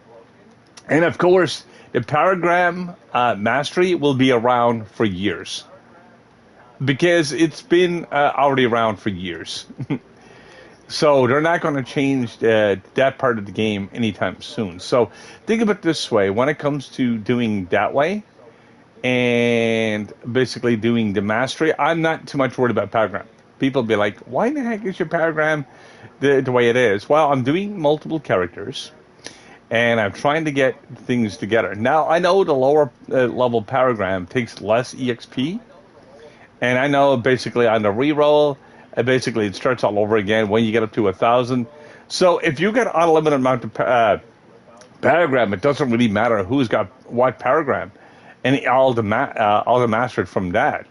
And of course, the Paragram mastery will be around for years because it's been already around for years. So they're not going to change that part of the game anytime soon. So think of it this way: when it comes to doing that way and basically doing the mastery, I'm not too much worried about paragram. People be like, "Why the heck is your paragram the way it is?" Well, I'm doing multiple characters and I'm trying to get things together. Now I know the lower level paragram takes less EXP, and I know basically on the reroll, basically it starts all over again when you get up to 1,000. So if you get unlimited amount of paragraph, it doesn't really matter who's got what paragraph, and all the mastered from that.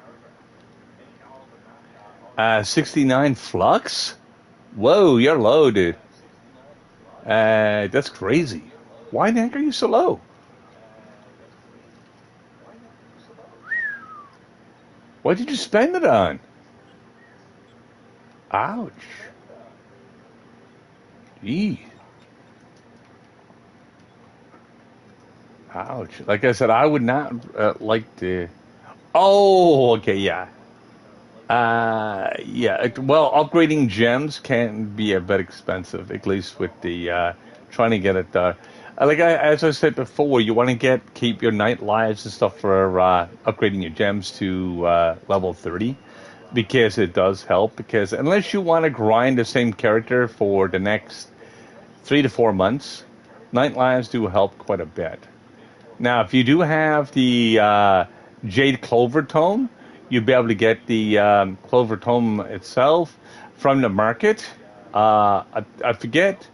69 flux. Whoa, you're low, dude. That's crazy. Why the heck are you so low? What did you spend it on? Ouch. Gee. Ouch. Like I said, I would not like to. Oh, okay, yeah. Yeah. Well, upgrading gems can be a bit expensive, at least with the trying to get it done. As I said before, you want to keep your night lives and stuff for upgrading your gems to level 30 because it does help. Because unless you want to grind the same character for the next 3 to 4 months, night lives do help quite a bit. Now, if you do have the Jade Clover Tome, you'll be able to get the Clover Tome itself from the market. I forget.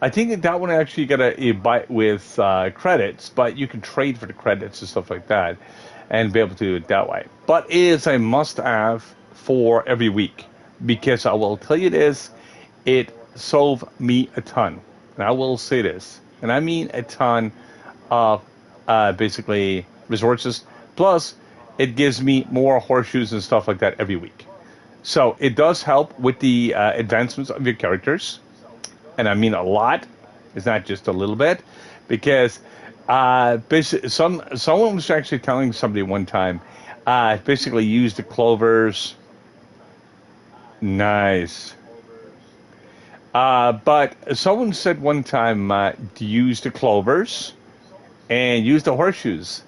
I think that one actually got a buy with credits, but you can trade for the credits and stuff like that, and be able to do it that way. But it is a must-have for every week because I will tell you this: it solved me a ton, and I will say this, and I mean a ton of basically resources. Plus, it gives me more horseshoes and stuff like that every week. So it does help with the advancements of your characters, and I mean a lot. It's not just a little bit, because someone was actually telling somebody one time, basically use the clovers. Nice. But someone said one time to use the clovers and use the horseshoes.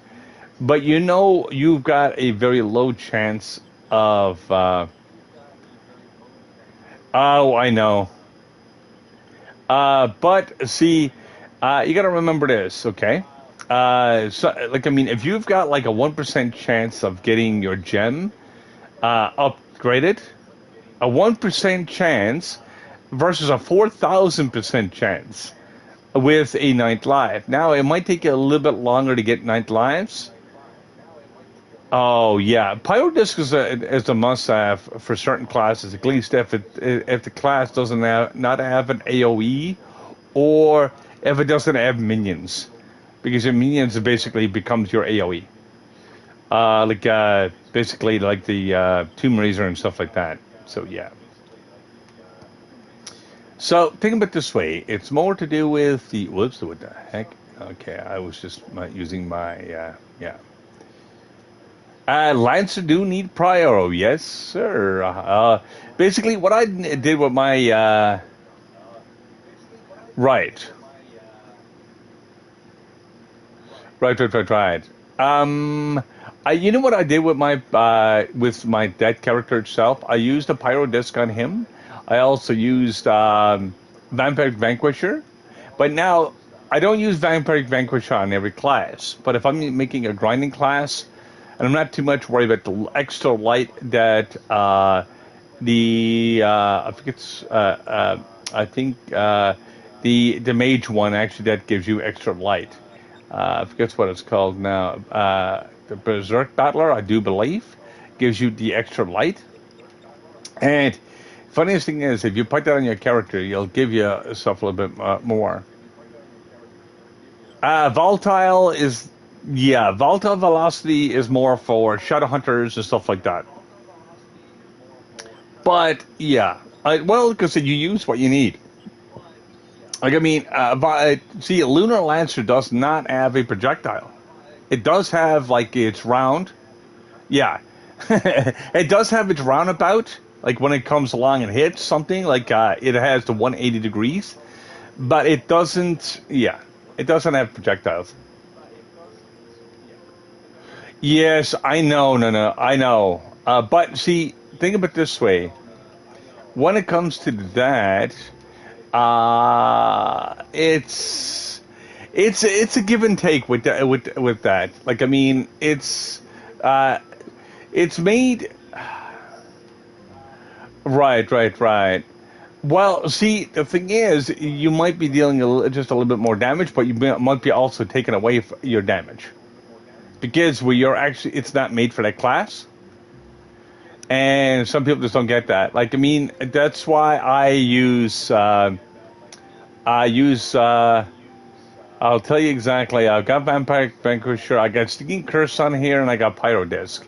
But you know you've got a very low chance of. Oh, I know. But see, you got to remember this, okay? Like I mean, if you've got like a 1% chance of getting your gem upgraded, a 1% chance versus a 4,000% chance with a ninth life. Now it might take you a little bit longer to get ninth lives. Oh yeah, Pyrodisc is a must-have for certain classes. At least if the class doesn't have not have an AOE, or if it doesn't have minions, because your minions basically becomes your AOE. Basically like the Tomb Raiser and stuff like that. So yeah. So think of it this way: it's more to do with the whoops. What the heck? Okay, I was just using my yeah. Lancer do need prior, yes, sir. Basically, what I did with my right, right. You know what I did with my dead character itself? I used a pyro disc on him. I also used Vampiric Vanquisher, but now I don't use Vampiric Vanquisher on every class. But if I'm making a grinding class, and I'm not too much worried about the extra light that I think it's I think the mage one actually that gives you extra light. I forget what it's called now. The Berserk Battler, I do believe, gives you the extra light. And funniest thing is, if you put that on your character, you'll give yourself a little bit more. Volatile is, yeah, volatile velocity is more for shadow hunters and stuff like that. But yeah, well, because you use what you need. Like I mean, see, Lunar Lancer does not have a projectile. It does have like its round. Yeah, it does have its roundabout, Like when it comes along and hits something, like it has the 180 degrees, but it doesn't. Yeah, it doesn't have projectiles. Yes, I know. No, no, I know. But see, think of it this way: when it comes to that, it's a give and take with that. Like I mean, uh, it's made right. Well, see, the thing is, you might be dealing just a little bit more damage, but might be also taking away your damage because where you're actually, it's not made for that class, and some people just don't get that. Like, I mean, that's why I use. I'll tell you exactly. I've got Vampire Vanquisher, I got Stinging Curse on here, and I got Pyro Disc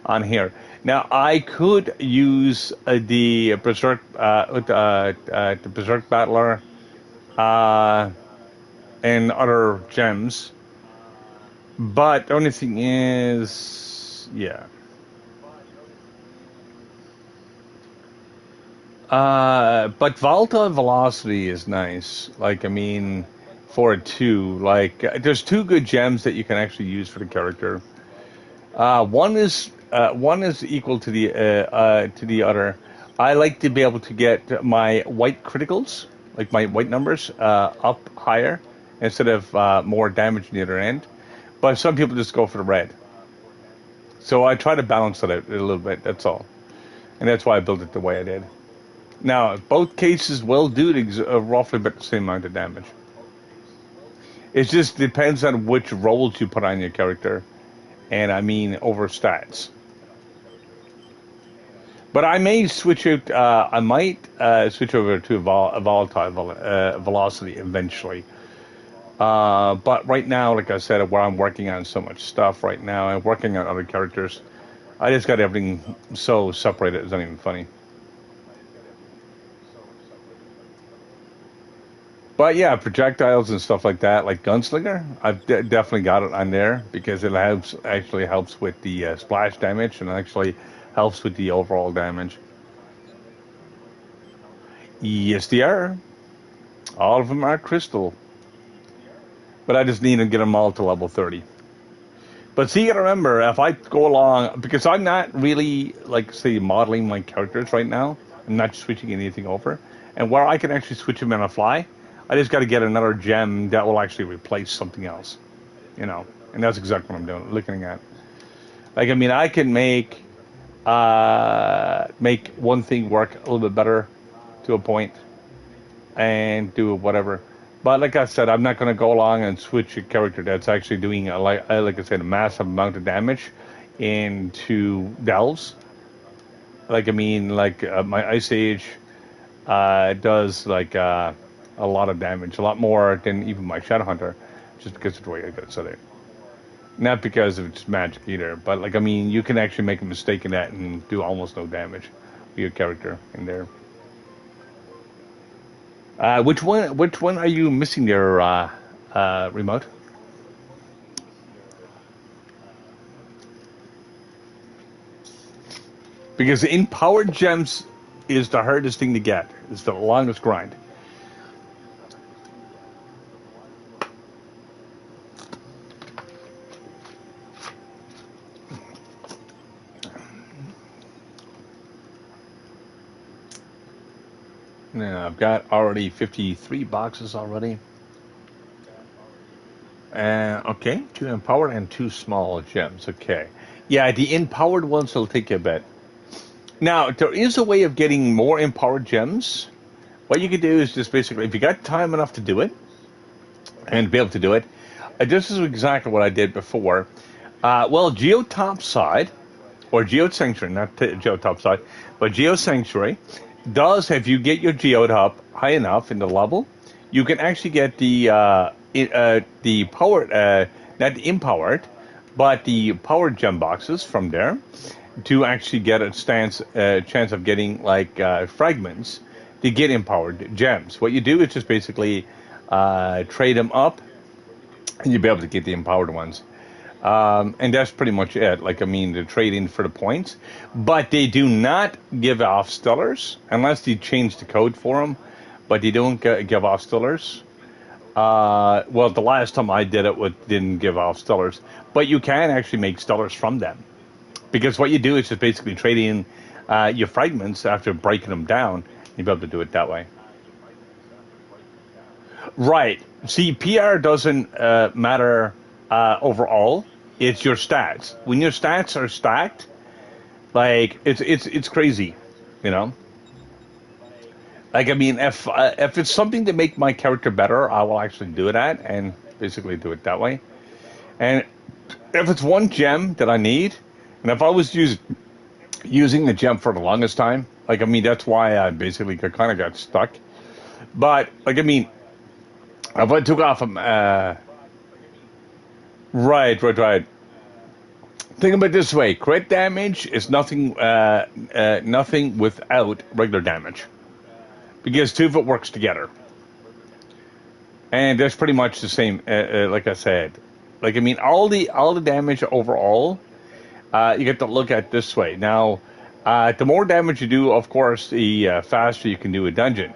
on here. Now I could use the Berserk Battler, uh, and other gems, but the only thing is, yeah. But volatile velocity is nice. Like I mean, for it too. Like there's two good gems that you can actually use for the character. One is equal to the other. I like to be able to get my white criticals, like my white numbers, up higher instead of more damage in the other end. But some people just go for the red. So I try to balance it out a little bit. That's all, and that's why I built it the way I did. Now, both cases will do roughly about the same amount of damage. It just depends on which rolls you put on your character, and I mean over stats. But I may switch out. I might switch over to a volatile velocity eventually. But right now, like I said, where I'm working on so much stuff right now, and working on other characters, I just got everything so separated. It's not even funny. But yeah, projectiles and stuff like that, like Gunslinger, I've definitely got it on there because it helps with the splash damage and actually helps with the overall damage. Yes, they are. All of them are crystal, but I just need to get them all to level 30. But see, you gotta remember, if I go along, because I'm not really, like, say, modeling my characters right now, I'm not switching anything over, and where I can actually switch them on a fly, I just got to get another gem that will actually replace something else, and that's exactly what I'm doing, looking at. Like, I mean, I can make one thing work a little bit better to a point, and do whatever. But like I said, I'm not going to go along and switch a character that's actually doing like I said, a massive amount of damage into delves. Like I mean, like my Ice Age does like a lot of damage, a lot more than even my Shadowhunter, just because of the way I got it set out. Not because of its magic either, but like I mean, you can actually make a mistake in that and do almost no damage with your character in there. Which one? Which one are you missing there, remote? Because empowered gems is the hardest thing to get. It's the longest grind. Now I've got already 53 boxes already. Okay, two empowered and two small gems. Okay. Yeah, the empowered ones will take you a bit. Now, there is a way of getting more empowered gems. What you can do is just basically, if you got time enough to do it, and be able to do it, this is exactly what I did before. Well, Geo Topside, or Geo Sanctuary, not Geo Topside, but Geo Sanctuary, does, if you get your Geode up high enough in the level, you can actually get the powered, not the empowered, but the powered gem boxes from there to actually get a chance of getting like fragments to get empowered gems. What you do is just basically trade them up, and you'll be able to get the empowered ones. And that's pretty much it. Like, I mean, they're trading for the points, but they do not give off stillers unless you change the code for them. But they don't give off stillers. Well, the last time I did it, didn't give off stillers, but you can actually make stillers from them because what you do is just basically trading your fragments after breaking them down. You'll be able to do it that way. Right. See, PR doesn't matter overall. It's your stats. When your stats are stacked, like it's crazy, you know. Like I mean, if it's something to make my character better, I will actually do it at and basically do it that way. And if it's one gem that I need, and if I was using the gem for the longest time, like I mean, that's why I basically kind of got stuck. But like I mean, if I took off right. Think about it this way: crit damage is nothing without regular damage because two of it works together, and that's pretty much the same. Like I said, like I mean, all the damage overall, you get to look at this way. Now, the more damage you do, of course, the faster you can do a dungeon.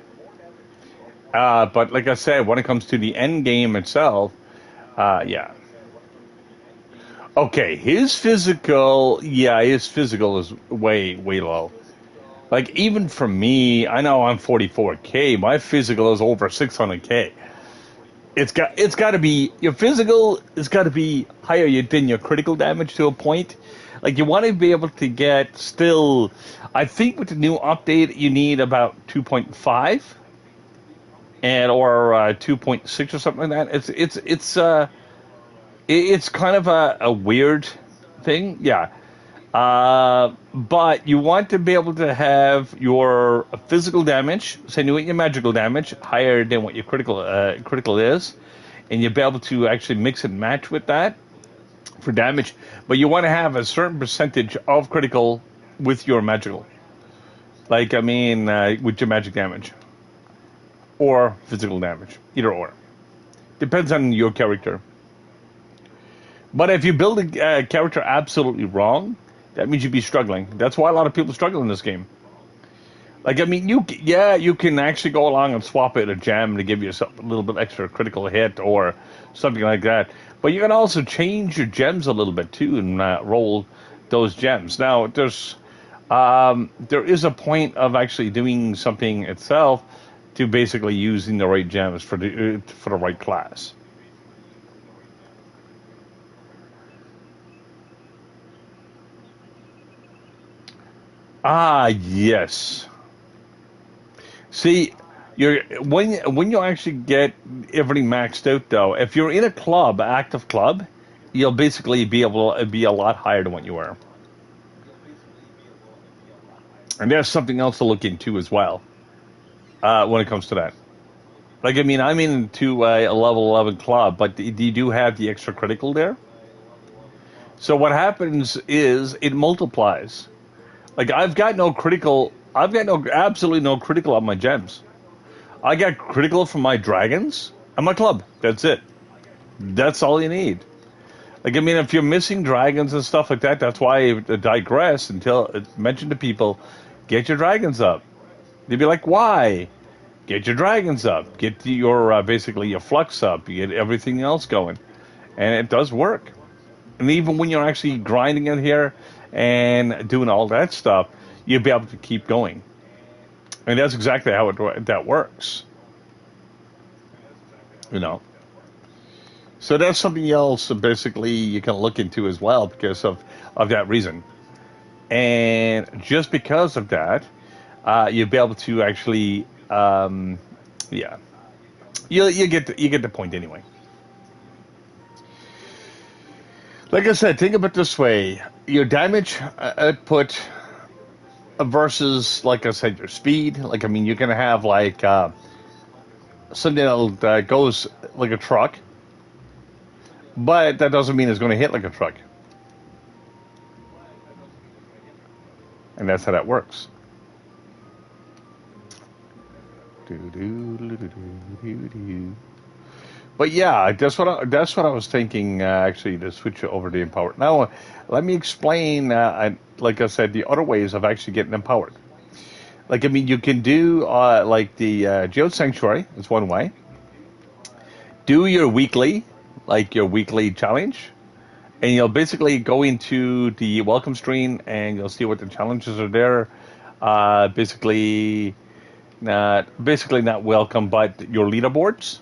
But like I said, when it comes to the end game itself, yeah. Okay, his physical is way low. Like even for me, I know I'm 44K. My physical is over 600K. It's got to be your physical has got to be higher than your critical damage to a point. Like you want to be able to get still. I think with the new update, you need about 2.5 and or 2.6 or something like that. It's kind of a weird thing, yeah. But you want to be able to have your physical damage, same with your magical damage, higher than what your critical is, and you'll be able to actually mix and match with that for damage. But you want to have a certain percentage of critical with your magical, like I mean, with your magic damage or physical damage, either or. Depends on your character. But if you build a character absolutely wrong, that means you'd be struggling. That's why a lot of people struggle in this game. Like, I mean, you can actually go along and swap it a gem to give yourself a little bit extra critical hit or something like that. But you can also change your gems a little bit too and roll those gems. Now, there is a point of actually doing something itself to basically using the right gems for the right class. Ah, yes. See, when you actually get everything maxed out, though, if you're in a club, active club, you'll basically be able to be a lot higher than what you were. And there's something else to look into as well when it comes to that. Like, I mean, I'm into a level 11 club, but you do have the extra critical there. So what happens is it multiplies. Like, I've got no absolutely no critical on my gems. I got critical from my dragons and my club. That's it. That's all you need. Like, I mean, if you're missing dragons and stuff like that, that's why I digress until mention to people, get your dragons up. They'd be like, why? Get your dragons up. Get your basically your flux up. You get everything else going, and it does work. And even when you're actually grinding in here and doing all that stuff, you'll be able to keep going. And that's exactly how that works. You know. So that's something else that basically you can look into as well because of that reason. And just because of that, you'll be able to actually, yeah, you get the point anyway. Like I said, think of it this way: your damage output versus, like I said, your speed. Like I mean, you're gonna have like something that goes like a truck, but that doesn't mean it's going to hit like a truck, and that's how that works. But yeah, that's what I was thinking. Actually, to switch it over to empowered. Now, let me explain. Like I said, the other ways of actually getting empowered. Like I mean, you can do like the Geode Sanctuary is one way. Do your weekly, like your weekly challenge, and you'll basically go into the welcome screen and you'll see what the challenges are there. Basically not welcome, but your leaderboards,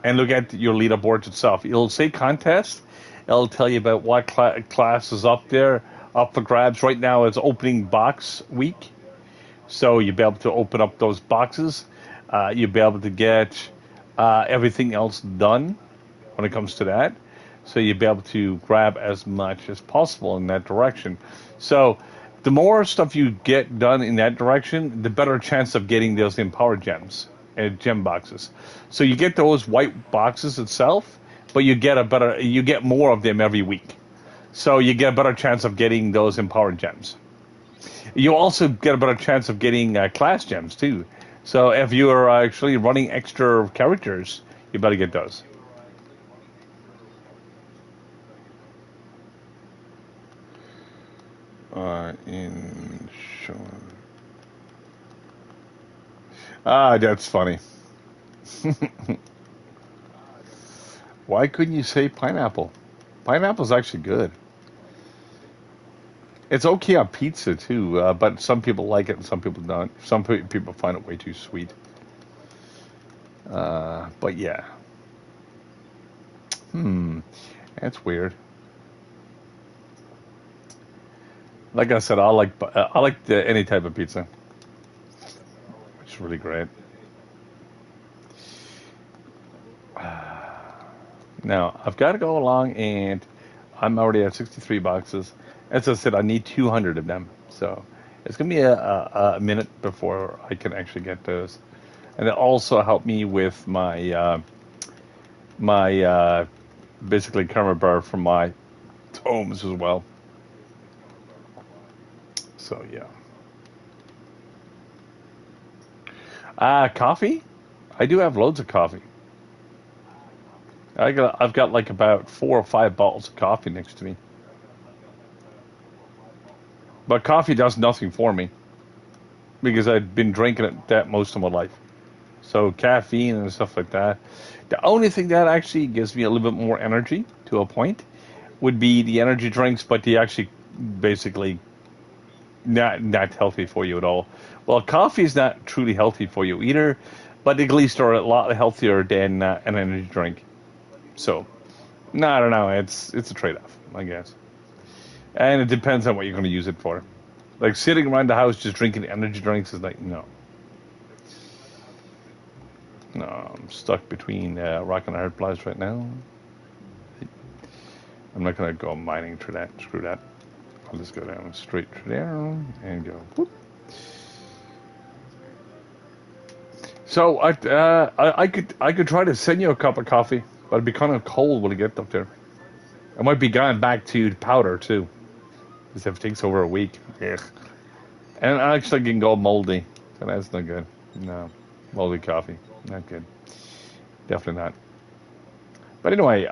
and look at your leaderboards itself. It'll say contest. It'll tell you about what class is up there, up for grabs. Right now, it's opening box week, so you'll be able to open up those boxes. You'll be able to get everything else done when it comes to that. So you'll be able to grab as much as possible in that direction. So the more stuff you get done in that direction, the better chance of getting those empowered gems and gem boxes. So you get those white boxes itself, but you get more of them every week. So you get a better chance of getting those empowered gems. You also get a better chance of getting class gems too. So if you are actually running extra characters, you better get those. In Sean. That's funny. Why couldn't you say pineapple? Pineapple's actually good. It's okay on pizza too, but some people like it and some people don't. Some people find it way too sweet. But yeah, that's weird. Like I said, I like any type of pizza. It's really great. Now I've got to go along, and I'm already at 63 boxes. As I said, I need 200 of them, so it's gonna be a minute before I can actually get those. And it also helped me with my basically karma bar from my tomes as well. So yeah. Coffee. I do have loads of coffee. I've got like about 4 or 5 bottles of coffee next to me. But coffee does nothing for me because I've been drinking it that most of my life. So caffeine and stuff like that. The only thing that actually gives me a little bit more energy to a point would be the energy drinks, but they actually basically not healthy for you at all. Well, coffee is not truly healthy for you either, but at least are a lot healthier than an energy drink. So, no, I don't know. It's a trade-off, I guess, and it depends on what you're going to use it for. Like sitting around the house just drinking energy drinks is like no. No, I'm stuck between rock and a hard place right now. I'm not going to go mining through that. Screw that. I'll just go down straight through there and go. Whoop. So I could try to send you a cup of coffee, but it'd be kind of cold when I get up there. I might be going back to powder too, because if it takes over a week, ugh. And I actually can go moldy, so that's not good. No, moldy coffee, not good. Definitely not. But anyway,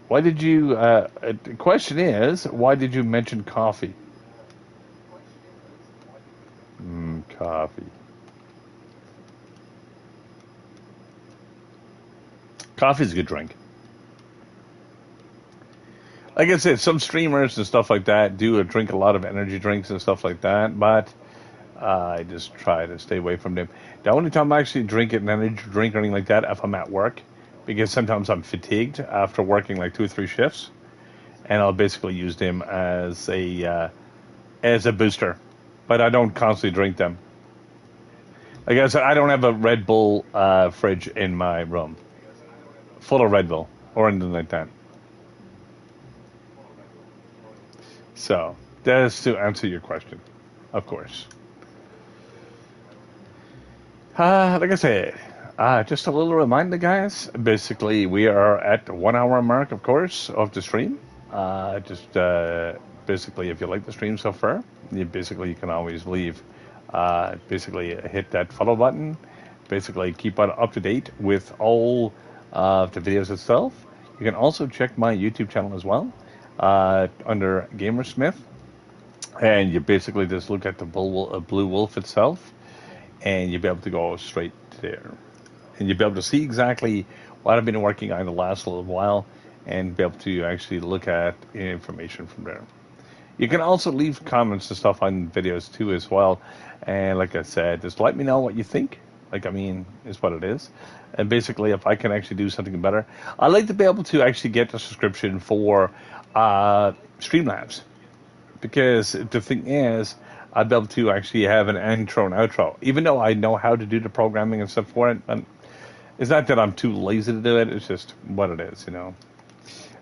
why did you? The question is, why did you mention coffee? Coffee. Coffee's a good drink. Like I said, some streamers and stuff like that do drink a lot of energy drinks and stuff like that, but I just try to stay away from them. The only time I actually drink an energy drink or anything like that if I'm at work, because sometimes I'm fatigued after working like 2 or 3 shifts, and I'll basically use them as a booster, but I don't constantly drink them. Like I said, I don't have a Red Bull fridge in my room full of Red Bull or anything like that. So that's to answer your question, of course. Like I said, just a little reminder, guys. Basically, we are at the 1 hour mark, of course, of the stream. Just basically, if you like the stream so far, you can always leave. Basically, hit that follow button. Basically, keep up to date with all of the videos itself. You can also check my YouTube channel as well under Gamersmith, and you basically just look at the Blue Wolf itself, and you'll be able to go straight there, and you'll be able to see exactly what I've been working on the last little while, and be able to actually look at information from there. You can also leave comments and stuff on videos too as well. And like I said, just let me know what you think. Like, I mean, is what it is. And basically, if I can actually do something better, I'd like to be able to actually get the subscription for Streamlabs. Because the thing is, I'd be able to actually have an intro and outro. Even though I know how to do the programming and stuff for it, and it's not that I'm too lazy to do it, it's just what it is, you know.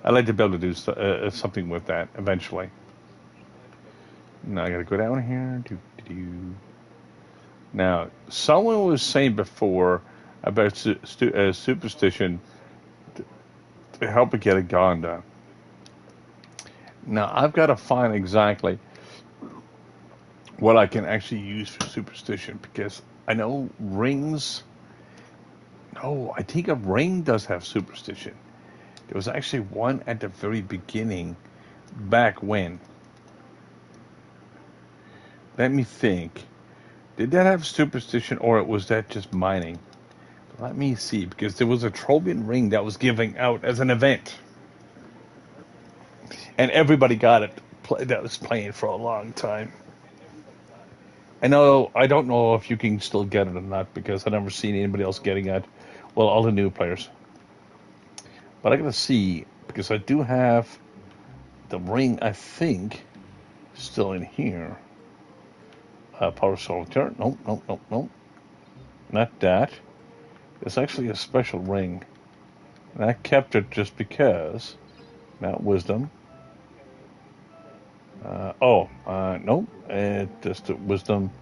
I'd like to be able to do something with that eventually. Now I gotta go down here. Now, someone was saying before about superstition to help it get a Gonda. Now, I've got to find exactly what I can actually use for superstition, because I know rings. No, I think a ring does have superstition. There was actually one at the very beginning, back when. Let me think. Did that have superstition, or was that just mining? Let me see, because there was a Trovian ring that was giving out as an event. And everybody got it. That was playing for a long time. I don't know if you can still get it or not, because I've never seen anybody else getting it. Well, all the new players. But I gotta see, because I do have the ring, I think, still in here. Power Solitaire. Nope. Not that. It's actually a special ring. And I kept it just because. Not wisdom. Nope. Just wisdom.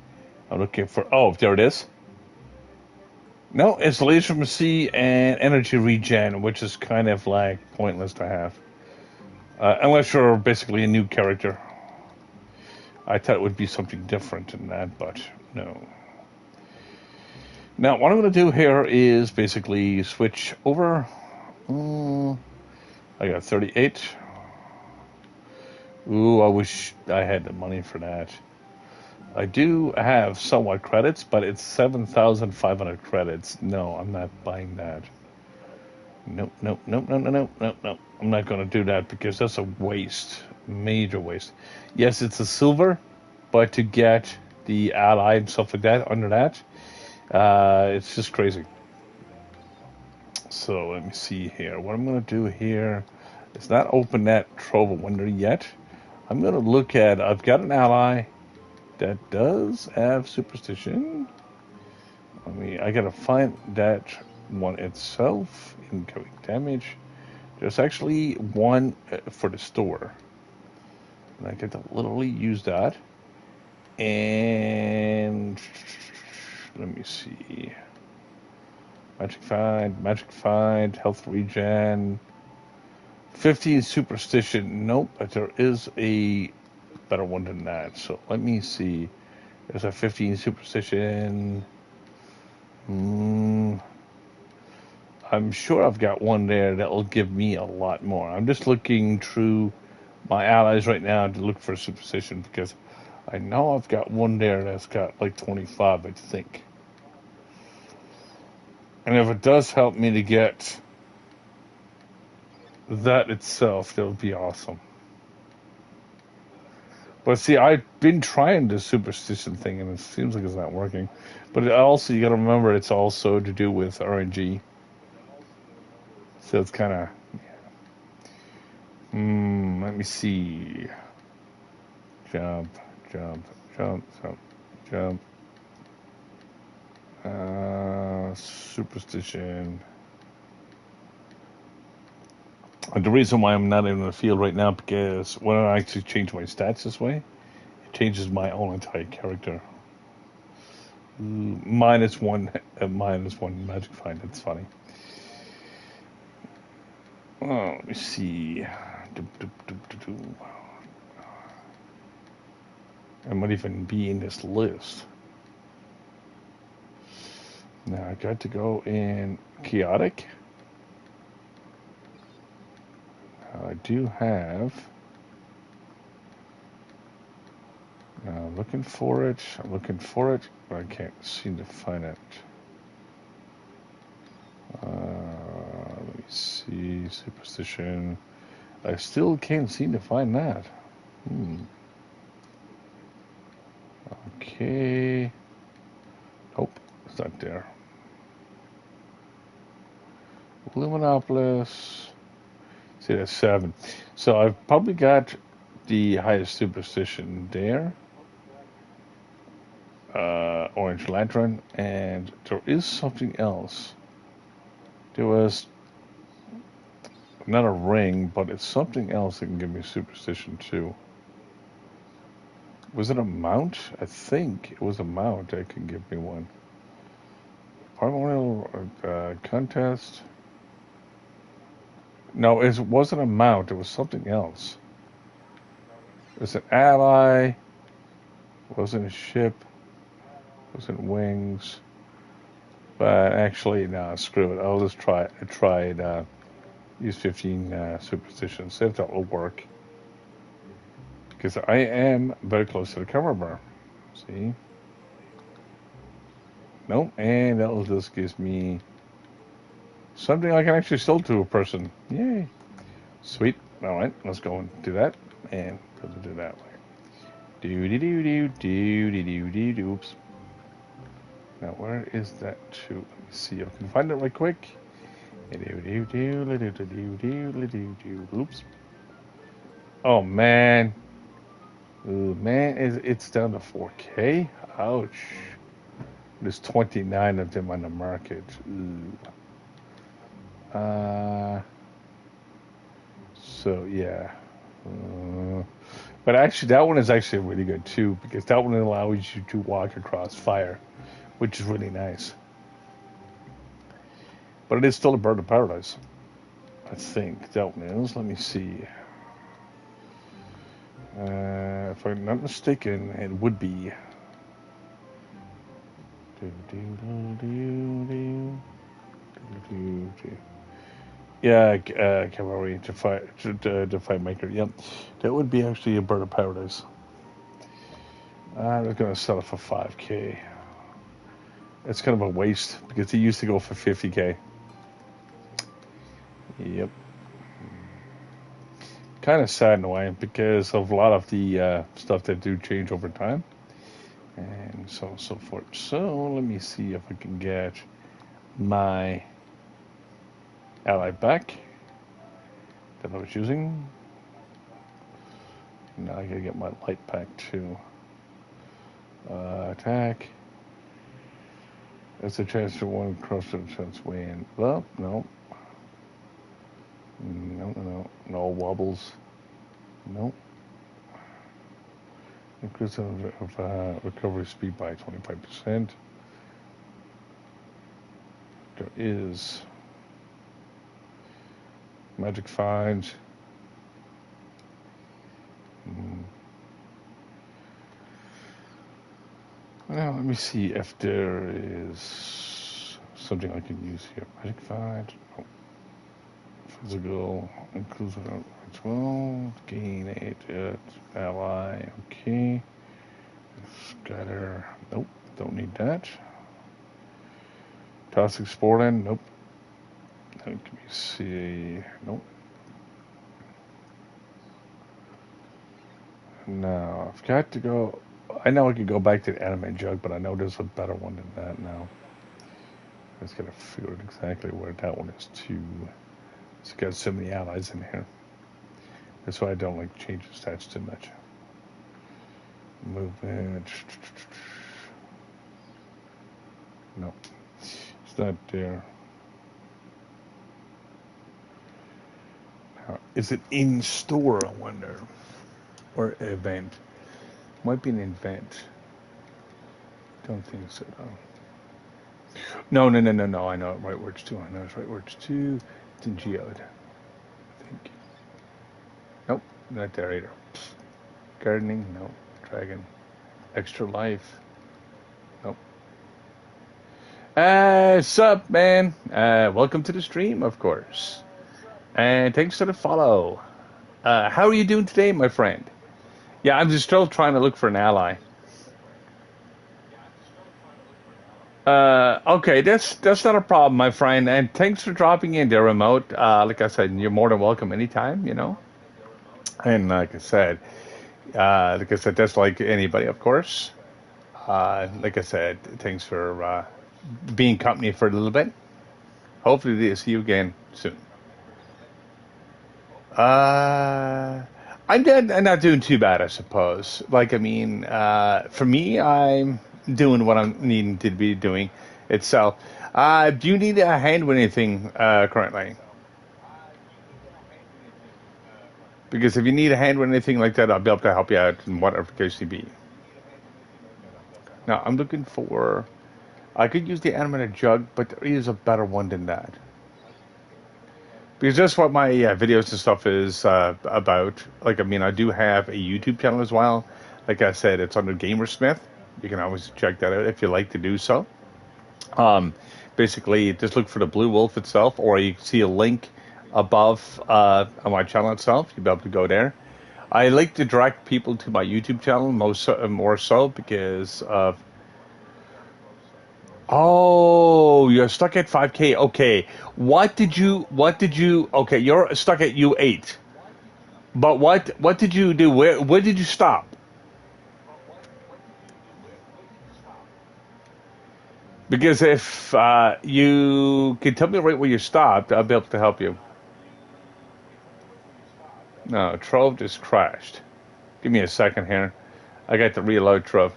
I'm looking for. Oh, there it is. No, it's laser from the sea and energy regen, which is kind of like pointless to have. Unless you're basically a new character. I thought it would be something different than that, but no. Now, what I'm going to do here is basically switch over. I got 38. Ooh, I wish I had the money for that. I do have somewhat credits, but it's 7,500 credits. No, I'm not buying that. Nope. I'm not going to do that, because that's a waste. Major waste. Yes, it's a silver, but to get the ally and stuff like that under that, it's just crazy. So let me see here. What I'm going to do here is not open that Trove Wonder yet. I'm going to look at, I've got an ally that does have superstition. I got to find that one itself. Incoming damage. There's actually one for the store. And I get to literally use that. And let me see. Magic find, health regen, 15 superstition. Nope, but there is a better one than that. So let me see. There's a 15 superstition. I'm sure I've got one there that will give me a lot more. I'm just looking through my allies right now to look for superstition, because I know I've got one there that's got like 25, I think. And if it does help me to get that itself, that would be awesome. But see, I've been trying the superstition thing, and it seems like it's not working. But also, you got to remember, it's also to do with RNG. So it's kind of. Let me see. Jump. Superstition. And the reason why I'm not in the field right now, because when I actually change my stats this way, it changes my own entire character. -1 magic find. That's funny. Oh, let me see. I might even be in this list. Now I got to go in chaotic. do have. Now I'm looking for it. I'm looking for it, but I can't seem to find it. Let me see. Superstition. I still can't seem to find that. Okay. Nope, it's not there. Luminopolis. See, that's 7. So I've probably got the highest superstition there. Orange Lantern, and there is something else. There was not a ring, but it's something else that can give me superstition too. Was it a mount? I think it was a mount that could give me one. Primordial contest. No, it wasn't a mount. It was something else. It was an ally. It wasn't a ship. It wasn't wings. But actually, no, screw it. I'll just try it. Use 15 superstitions. See if that will work. Because I am very close to the cover bar. See? Nope. And that'll just give me something I can actually sell to a person. Yay. Sweet. All right. Let's go and do that. And we'll do it that way. Do. Oops. Now, where is that to? Let me see if I can find it right quick. Oops. Oh, man. Ooh, man, it's down to 4K? Ouch. There's 29 of them on the market. Ooh. So, yeah. But actually, that one is actually really good, too, because that one allows you to walk across fire, which is really nice. But it is still a bird of paradise. I think that one is. Let me see. If I'm not mistaken, it would be. Yeah, cavalry to fight maker. Yep, that would be actually a bird of paradise. I'm gonna sell it for 5K. It's kind of a waste because it used to go for 50K. Yep. Kind of sad in a way because of a lot of the stuff that do change over time and so on and so forth. So let me see if I can get my ally back that I was using. Now I gotta get my light back too. Attack. That's a chance for one cross the chance way in. Well, no. No wobbles. Nope. Increase of recovery speed by 25%. There is magic finds. Well, let me see if there is something I can use here. Magic find. Oh. Physical, inclusive as well. Gain 8 ally. Okay. Scatter. Nope. Don't need that. Toxic Sportland. Nope. Let me see. Nope. Now I've got to go. I know I could go back to the anime jug, but I know there's a better one than that now. I just gotta figure out exactly where that one is too. It's got so many allies in here. That's why I don't like change the stats too much. Movement. No, it's not there. Now, is it in store? I wonder, or event? Might be an event. Don't think so. No. I know it. Right words too. I know it's right words too. It's in Geode. I think. Nope, not there either. Gardening, no. Dragon. Extra life. Nope. Sup, man? Welcome to the stream, of course. And thanks for the follow. How are you doing today, my friend? Yeah, I'm just still trying to look for an ally. Okay, that's not a problem, my friend. And thanks for dropping in there, remote. Like I said, you're more than welcome anytime, you know. And like I said, that's like anybody, of course. Like I said, thanks for being company for a little bit. Hopefully, to see you again soon. Uh, I'm not doing too bad, I suppose. Like, I mean, for me, I'm doing what I'm needing to be doing itself. Do you need a hand with anything currently? Because if you need a hand with anything like that, I'll be able to help you out in whatever case you be. Now, I'm looking for. I could use the animated jug, but there is a better one than that. Because that's what my videos and stuff is about. Like, I mean, I do have a YouTube channel as well. Like I said, it's under Gamersmith. You can always check that out if you like to do so. Um, Basically, just look for the Blue Wolf itself, or you can see a link above on my channel itself. You'll be able to go there. I like to direct people to my YouTube channel more so because of. Oh, you're stuck at 5K. Okay. Okay, you're stuck at U8. But what did you do? Where did you stop? Because if you can tell me right where you stopped, I'll be able to help you. No, Trove just crashed. Give me a second here. I got to reload Trove.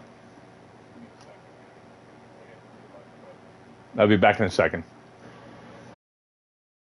I'll be back in a second.